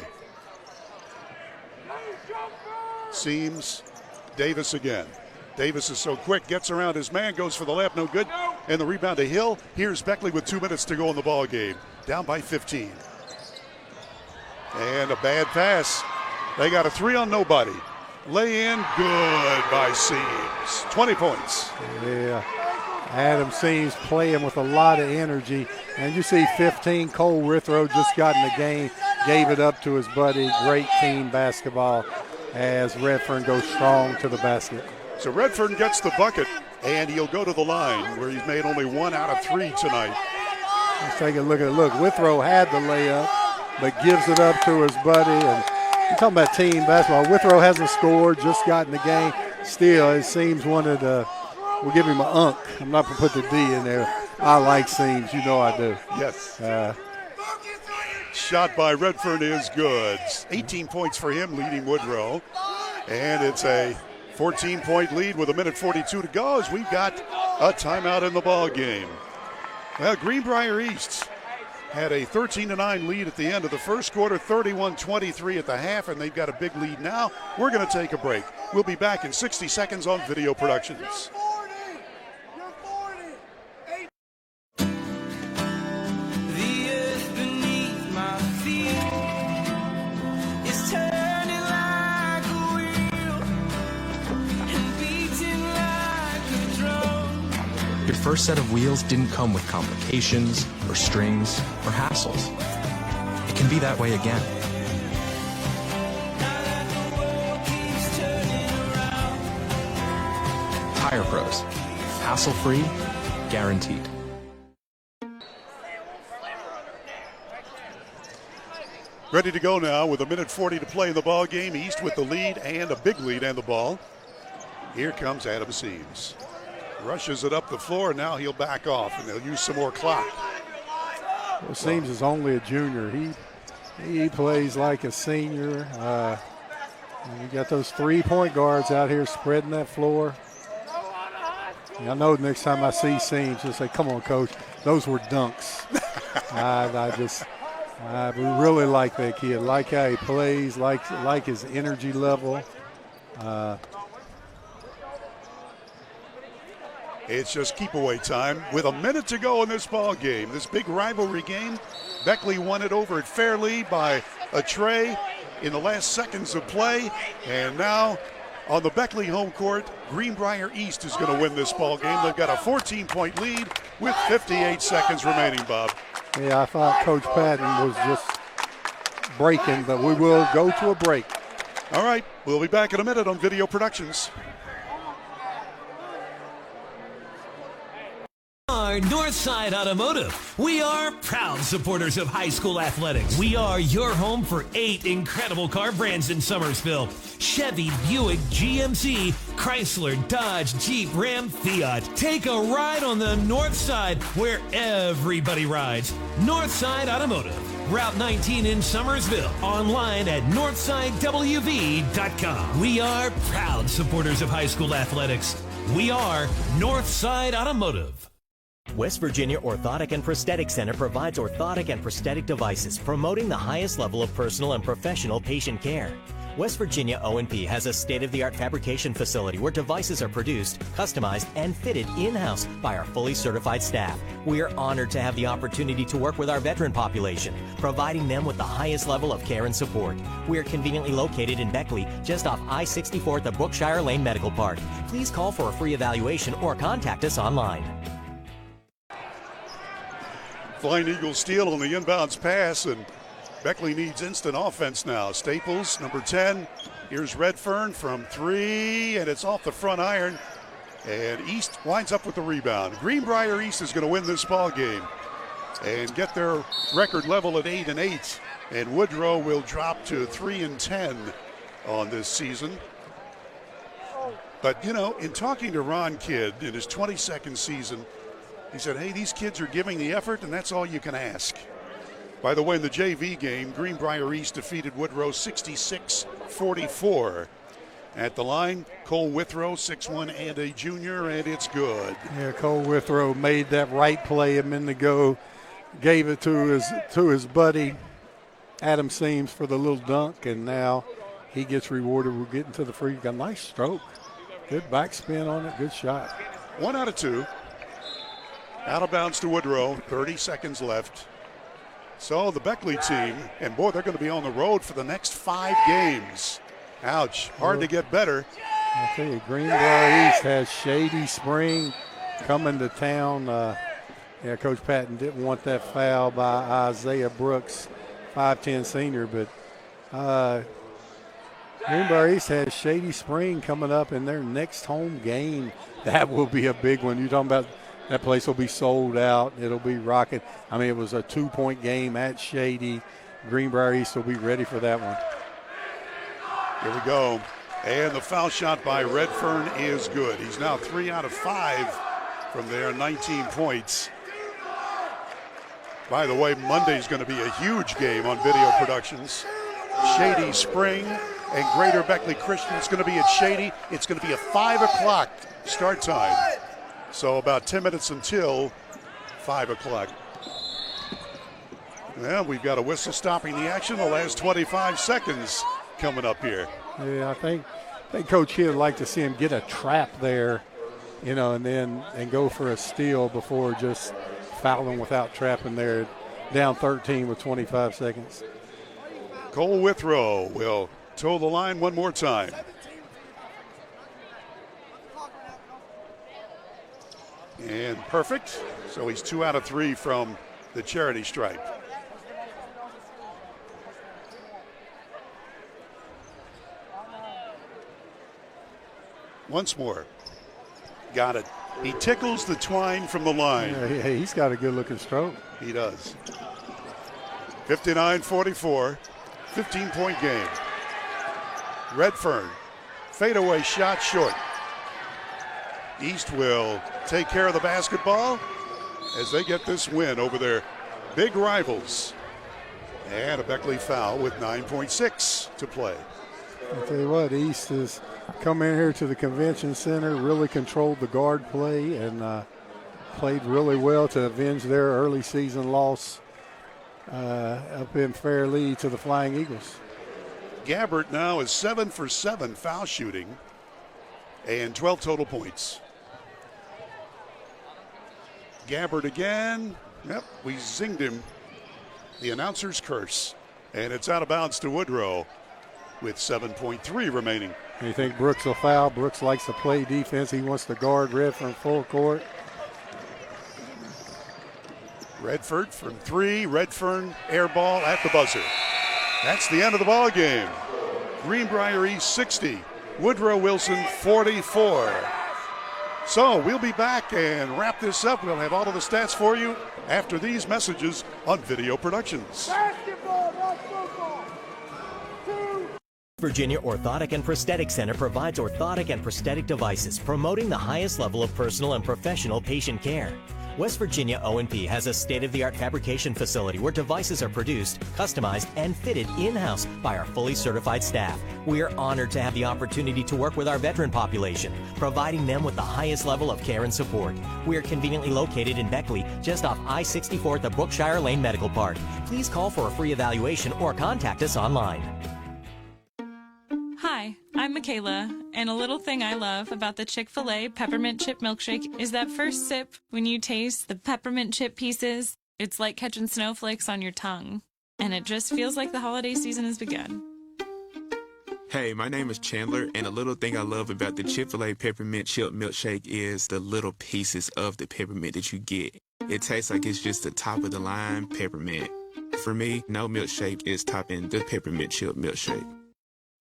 A: Seams, Davis again. Davis is so quick, gets around his man, goes for the layup, no good. And the rebound to Hill. Here's Beckley with 2 minutes to go in the ball game. Down by 15. And a bad pass. They got a 3 on nobody. Lay in, good by Seams. 20 points.
B: Yeah, Adam Seams playing with a lot of energy. And you see 15, Cole Withrow just got in the game, gave it up to his buddy. Great team basketball as Redfern goes strong to the basket.
A: So Redfern gets the bucket, and he'll go to the line where he's made only 1 out of 3 tonight.
B: Let's take a look at it. Look, Withrow had the layup, but gives it up to his buddy. And you're talking about team basketball. Withrow hasn't scored, just got in the game. Still, it seems wanted to, we'll give him an unk. I'm not going to put the D in there. I like Seams, you know I do.
A: Yes. Shot by Redfern is good. 18 points for him, leading Woodrow. And it's a 14-point lead with 1:42 to go as we've got a timeout in the ball game. Well, Greenbrier East had a 13-9 lead at the end of the first quarter, 31-23 at the half, and they've got a big lead now. We're going to take a break. We'll be back in 60 seconds on Video Productions.
C: Your first set of wheels didn't come with complications, or strings, or hassles. It can be that way again. Tire Pros. Hassle-free, guaranteed.
A: Ready to go now with 1:40 to play in the ball game. East with the lead and a big lead and the ball. Here comes Adam Seams. Rushes it up the floor. Now he'll back off, and they'll use some more clock.
B: Well, Seams is only a junior. He plays like a senior. And you got those 3 point guards out here spreading that floor. And I know next time I see Seams, I'll say, "Come on, coach, those were dunks." I really like that kid. Like how he plays. Like his energy level.
A: It's just keep away time with 1 minute to go in this ball game. This big rivalry game. Beckley won it over at Fairleigh by a tray in the last seconds of play. And now on the Beckley home court, Greenbrier East is going to win this ball game. They've got a 14-point lead with 58 seconds remaining, Bob.
B: Yeah, I thought Coach Patton was just breaking, but we will go to a break.
A: All right, we'll be back in a minute on Video Productions.
F: are Northside Automotive. We are proud supporters of high school athletics. We are your home for 8 incredible car brands in Summersville. Chevy, Buick, GMC, Chrysler, Dodge, Jeep, Ram, Fiat. Take a ride on the North Side where everybody rides. Northside Automotive. Route 19 in Summersville. Online at northsidewv.com. We are proud supporters of high school athletics. We are Northside Automotive.
G: West Virginia Orthotic and Prosthetic Center provides orthotic and prosthetic devices, promoting the highest level of personal and professional patient care. West Virginia O&P has a state-of-the-art fabrication facility where devices are produced, customized, and fitted in-house by our fully certified staff. We are honored to have the opportunity to work with our veteran population, providing them with the highest level of care and support. We are conveniently located in Beckley, just off I-64 at the Brookshire Lane Medical Park. Please call for a free evaluation or contact us online.
A: Flying Eagle steal on the inbounds pass, and Beckley needs instant offense now. Staples, number 10. Here's Redfern from 3, and it's off the front iron. And East winds up with the rebound. Greenbrier East is going to win this ball game and get their record level at 8-8. And Woodrow will drop to 3-10 on this season. But, you know, in talking to Ron Kidd in his 22nd season, he said, hey, these kids are giving the effort, and that's all you can ask. By the way, in the JV game, Greenbrier East defeated Woodrow 66-44. At the line, Cole Withrow, 6'1", and a junior, and it's good.
B: Yeah, Cole Withrow made that right play a minute ago, gave it to his buddy Adam Seams for the little dunk, and now he gets rewarded with getting to the free. Got a nice stroke. Good backspin on it, good shot.
A: 1 out of 2. Out of bounds to Woodrow, 30 seconds left. So the Beckley team, and boy, they're going to be on the road for the next 5 games. Ouch, hard to get better.
B: I'll tell you, Greenbrier East has Shady Spring coming to town. Yeah, Coach Patton didn't want that foul by Isaiah Brooks, 5'10" senior, but Greenbrier East has Shady Spring coming up in their next home game. That will be a big one. You're talking about that place will be sold out. It'll be rocking. I mean, it was a 2-point game at Shady. Greenbrier East will be ready for that one.
A: Here we go. And the foul shot by Redfern is good. He's now 3 out of 5 from there, 19 points. By the way, Monday's going to be a huge game on Video Productions. Shady Spring and Greater Beckley Christian. It's going to be at Shady. It's going to be a 5 o'clock start time. So about 10 minutes until 5 o'clock. Well, we've got a whistle stopping the action. The last 25 seconds coming up here.
B: Yeah, I think Coach Kidd would like to see him get a trap there, you know, and go for a steal before just fouling without trapping there. Down 13 with 25 seconds.
A: Cole Withrow will toe the line one more time. And perfect. So he's 2 out of 3 from the charity stripe. Once more. Got it. He tickles the twine from the line.
B: Yeah, he's got a good-looking stroke.
A: He does. 59-44, 15-point game. Redfern, fadeaway shot short. East will take care of the basketball as they get this win over their big rivals. And a Beckley foul with 9.6 to play.
B: I'll tell you what, East has come in here to the convention center, really controlled the guard play, and played really well to avenge their early season loss up in Fairleigh to the Flying Eagles.
A: Gabbert now is 7 for 7 foul shooting and 12 total points. Gabbert again. Yep, we zinged him. The announcer's curse. And it's out of bounds to Woodrow with 7.3 remaining.
B: You think Brooks will foul? Brooks likes to play defense. He wants to guard Redfern full court.
A: Redford from 3. Redfern air ball at the buzzer. That's the end of the ball game. Greenbrier East 60. Woodrow Wilson 44. So we'll be back and wrap this up. We'll have all of the stats for you after these messages on Video Productions.
M: Basketball, not football.
G: Virginia Orthotic and Prosthetic Center provides orthotic and prosthetic devices, promoting the highest level of personal and professional patient care. West Virginia O&P has a state-of-the-art fabrication facility where devices are produced, customized, and fitted in-house by our fully certified staff. We are honored to have the opportunity to work with our veteran population, providing them with the highest level of care and support. We are conveniently located in Beckley, just off I-64 at the Brookshire Lane Medical Park. Please call for a free evaluation or contact us online.
R: Hi, I'm Michaela, and a little thing I love about the Chick-fil-A Peppermint Chip Milkshake is that first sip when you taste the peppermint chip pieces. It's like catching snowflakes on your tongue, and it just feels like the holiday season has begun.
S: Hey, my name is Chandler, and a little thing I love about the Chick-fil-A Peppermint Chip Milkshake is the little pieces of the peppermint that you get. It tastes like it's just the top of the line peppermint. For me, no milkshake is topping the Peppermint Chip Milkshake.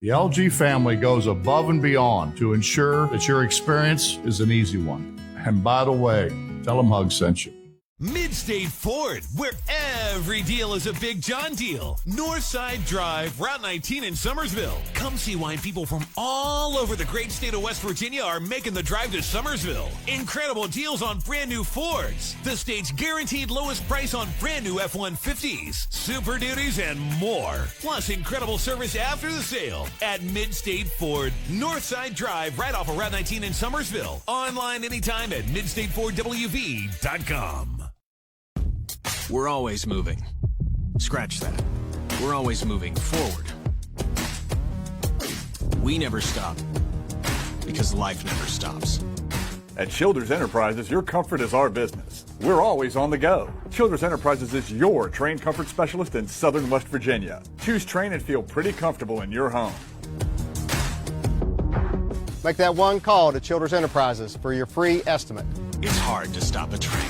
L: The LG family goes above and beyond to ensure that your experience is an easy one. And by the way, tell them Hug sent you.
F: Midstate Ford, where every deal is a Big John deal. Northside Drive, Route 19 in Summersville. Come see why people from all over the great state of West Virginia are making the drive to Summersville. Incredible deals on brand new Fords. The state's guaranteed lowest price on brand new F-150s, Super Duties, and more. Plus incredible service after the sale at Midstate Ford. Northside Drive, right off of Route 19 in Summersville. Online anytime at midstatefordwv.com.
O: We're always moving. Scratch that. We're always moving forward. We never stop because life never stops.
P: At Childers Enterprises, your comfort is our business. We're always on the go. Childers Enterprises is your train comfort specialist in Southern West Virginia. Choose train and feel pretty comfortable in your home.
Q: Make that one call to Childers Enterprises for your free estimate.
O: It's hard to stop a train.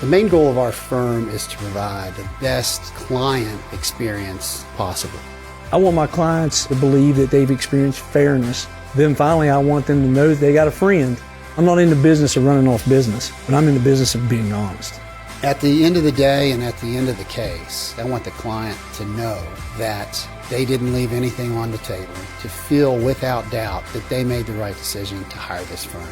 D: The main goal of our firm is to provide the best client experience possible.
E: I want my clients to believe that they've experienced fairness. Then finally, I want them to know that they got a friend. I'm not in the business of running off business, but I'm in the business of being honest.
D: At the end of the day and at the end of the case, I want the client to know that they didn't leave anything on the table, to feel without doubt that they made the right decision to hire this firm.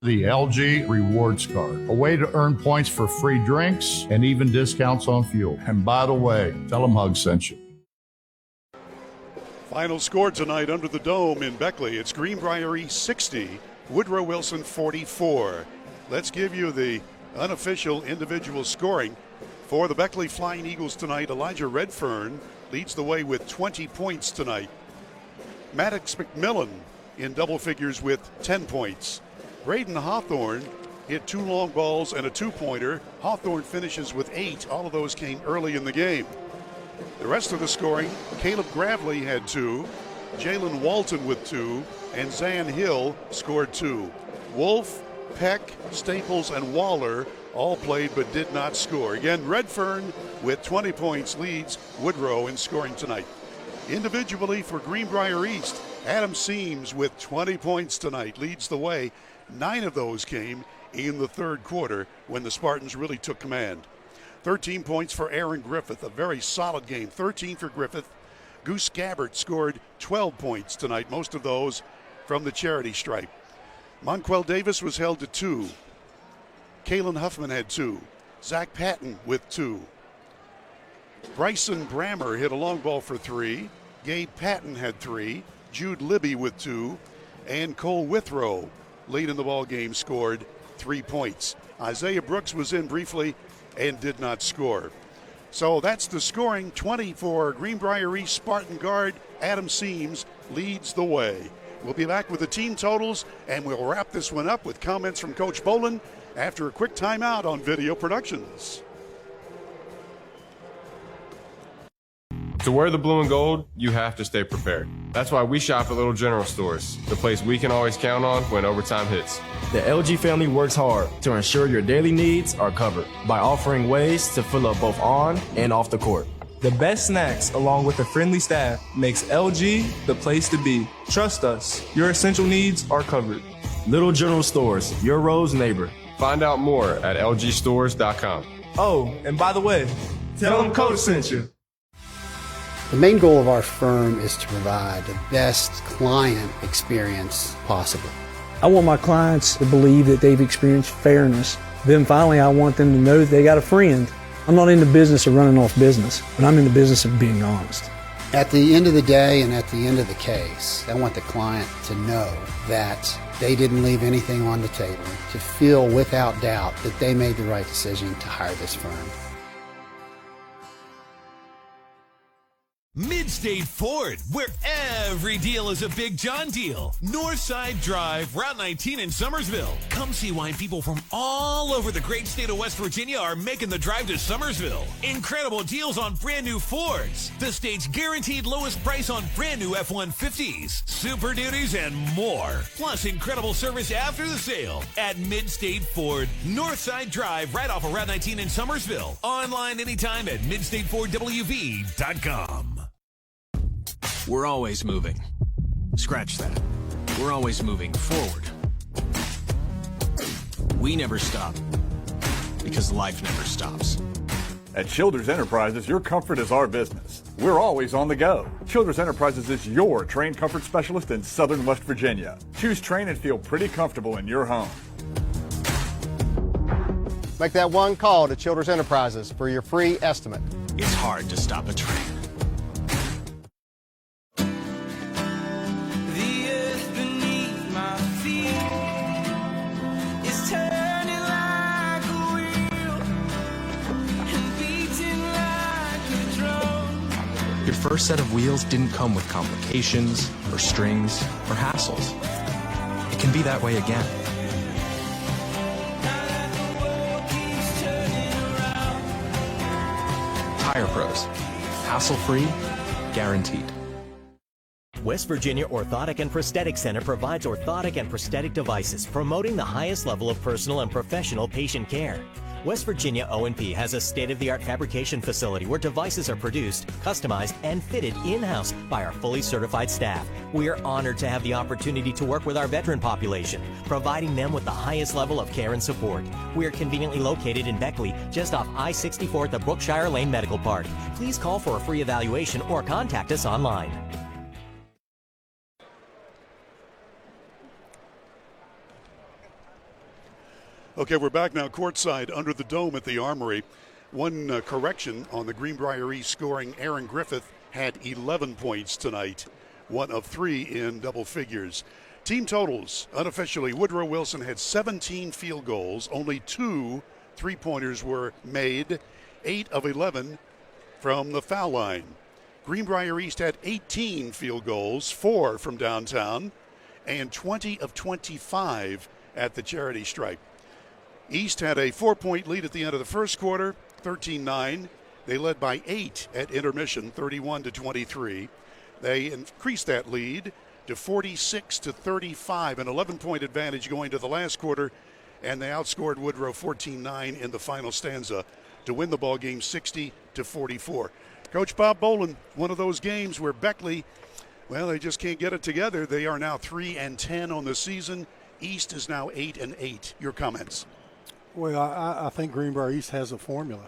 L: The LG Rewards Card, a way to earn points for free drinks and even discounts on fuel. And by the way, tell them Hug sent you.
A: Final score tonight under the dome in Beckley. It's Greenbrier 60, Woodrow Wilson 44. Let's give you the unofficial individual scoring. For the Beckley Flying Eagles tonight, Elijah Redfern leads the way with 20 points tonight. Maddox McMillan in double figures with 10 points. Braden Hawthorne hit 2 long balls and a 2-pointer. Hawthorne finishes with 8. All of those came early in the game. The rest of the scoring, Caleb Gravely had 2, Jalen Walton with 2, and Zan Hill scored 2. Wolf, Peck, Staples, and Waller all played but did not score. Again, Redfern with 20 points leads Woodrow in scoring tonight. Individually for Greenbrier East, Adam Seams with 20 points tonight leads the way. 9 of those came in the third quarter when the Spartans really took command. 13 points for Aaron Griffith, a very solid game. 13 for Griffith. Goose Gabbert scored 12 points tonight, most of those from the charity stripe. Monquel Davis was held to 2. Kalen Huffman had 2. Zach Patton with 2. Bryson Brammer hit a long ball for 3. Gabe Patton had 3. Jude Libby with 2. And Cole Withrow, late in the ball game, scored 3 points. Isaiah Brooks was in briefly and did not score. So that's the scoring. 20 for Greenbrier East. Spartan guard Adam Seams leads the way. We'll be back with the team totals, and we'll wrap this one up with comments from Coach Bolin after a quick timeout on Video Productions.
H: To wear the blue and gold, you have to stay prepared. That's why we shop at Little General Stores, the place we can always count on when overtime hits.
T: The LG family works hard to ensure your daily needs are covered by offering ways to fill up both on and off the court. The best snacks, along with a friendly staff, makes LG the place to be. Trust us, your essential needs are covered.
O: Little General Stores, your road's neighbor.
H: Find out more at lgstores.com.
T: Oh, and by the way, tell them Coach sent you.
D: The main goal of our firm is to provide the best client experience possible.
E: I want my clients to believe that they've experienced fairness. Then finally, I want them to know that they got a friend. I'm not in the business of running off business, but I'm in the business of being honest.
D: At the end of the day and at the end of the case, I want the client to know that they didn't leave anything on the table, to feel without doubt that they made the right decision to hire this firm.
F: Midstate Ford, where every deal is a Big John deal. Northside Drive, Route 19 in Summersville. Come see why people from all over the great state of West Virginia are making the drive to Summersville. Incredible deals on brand new Fords. The state's guaranteed lowest price on brand new F-150s, Super Duties, and more. Plus incredible service after the sale at Midstate Ford. Northside Drive, right off of Route 19 in Summersville. Online anytime at midstatefordwv.com.
U: We're always moving. Scratch that. We're always moving forward. We never stop because life never stops.
P: At Childers Enterprises, your comfort is our business. We're always on the go. Childers Enterprises is your train comfort specialist in Southern West Virginia. Choose train and feel pretty comfortable in your home.
Q: Make that one call to Childers Enterprises for your free estimate.
U: It's hard to stop a train.
C: Your first set of wheels didn't come with complications, or strings, or hassles. It can be that way again. Tire Pros. Hassle-free, guaranteed.
G: West Virginia Orthotic and Prosthetic Center provides orthotic and prosthetic devices, promoting the highest level of personal and professional patient care. West Virginia O&P has a state-of-the-art fabrication facility where devices are produced, customized, and fitted in-house by our fully certified staff. We are honored to have the opportunity to work with our veteran population, providing them with the highest level of care and support. We are conveniently located in Beckley, just off I-64 at the Brookshire Lane Medical Park. Please call for a free evaluation or contact us online.
A: Okay, we're back now courtside under the dome at the Armory. One correction on the Greenbrier East scoring. Aaron Griffith had 11 points tonight, 1 of 3 in double figures. Team totals, unofficially, Woodrow Wilson had 17 field goals. Only 2 three-pointers were made, 8 of 11 from the foul line. Greenbrier East had 18 field goals, 4 from downtown, and 20 of 25 at the charity stripe. East had a 4-point lead at the end of the first quarter, 13-9. They led by 8 at intermission, 31-23. They increased that lead to 46-35, an 11-point advantage going to the last quarter, and they outscored Woodrow 14-9 in the final stanza to win the ball game 60-44. Coach Bob Boland, one of those games where Beckley, well, they just can't get it together. They are now 3-10 on the season. East is now 8-8. Your comments?
B: Well, I think Greenbrier East has a formula.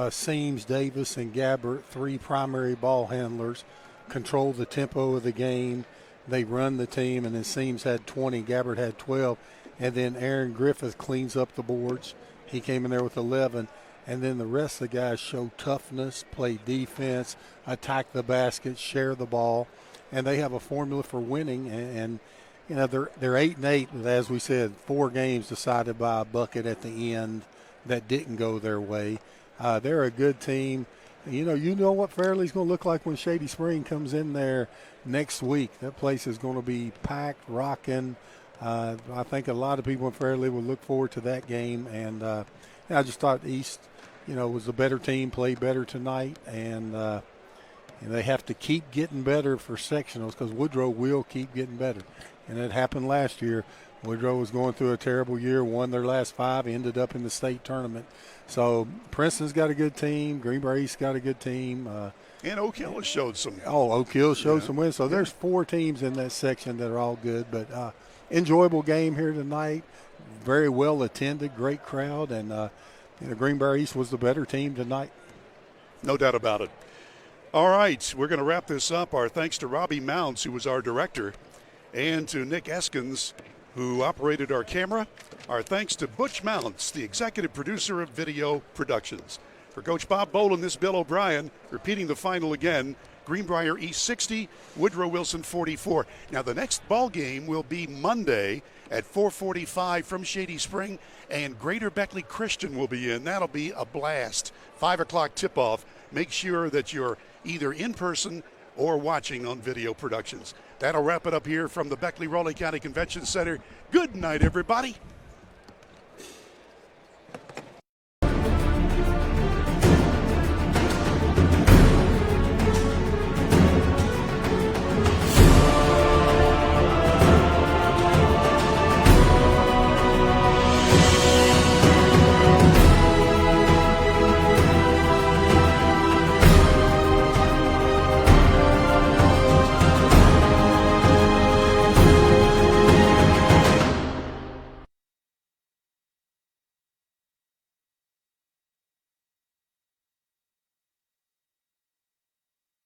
B: Seams, Davis, and Gabbert, 3 primary ball handlers, control the tempo of the game. They run the team, and then Seams had 20, Gabbert had 12, and then Aaron Griffith cleans up the boards. He came in there with 11, and then the rest of the guys show toughness, play defense, attack the basket, share the ball, and they have a formula for winning, and you know, they're 8-8, but as we said, 4 games decided by a bucket at the end that didn't go their way. They're a good team. You know what Fairley's going to look like when Shady Spring comes in there next week. That place is going to be packed, rocking. I think a lot of people in Fairley will look forward to that game. And I just thought East, was a better team, played better tonight, and they have to keep getting better for sectionals because Woodrow will keep getting better. And it happened last year. Woodrow was going through a terrible year, won their last 5, ended up in the state tournament. So Princeton's got a good team. Greenbrier East got a good team.
A: And Oak Hill has showed some.
B: Oak Hill showed some wins. So there's 4 teams in that section that are all good. But enjoyable game here tonight. Very well attended, great crowd. And Greenbrier East was the better team tonight.
A: No doubt about it. All right, we're going to wrap this up. Our thanks to Robbie Mounts, who was our director, and to Nick Eskins, who operated our camera. Our thanks to Butch Mounts, the executive producer of Video Productions. For Coach Bob Boland, this is Bill O'Brien, repeating the final again. Greenbrier East 60, Woodrow Wilson 44. Now the next ball game will be Monday at 4:45 from Shady Spring, and Greater Beckley Christian will be in. That'll be a blast. 5 o'clock tip-off. Make sure that you're either in person or watching on Video Productions. That'll wrap it up here from the Beckley Raleigh County Convention Center. Good night, everybody.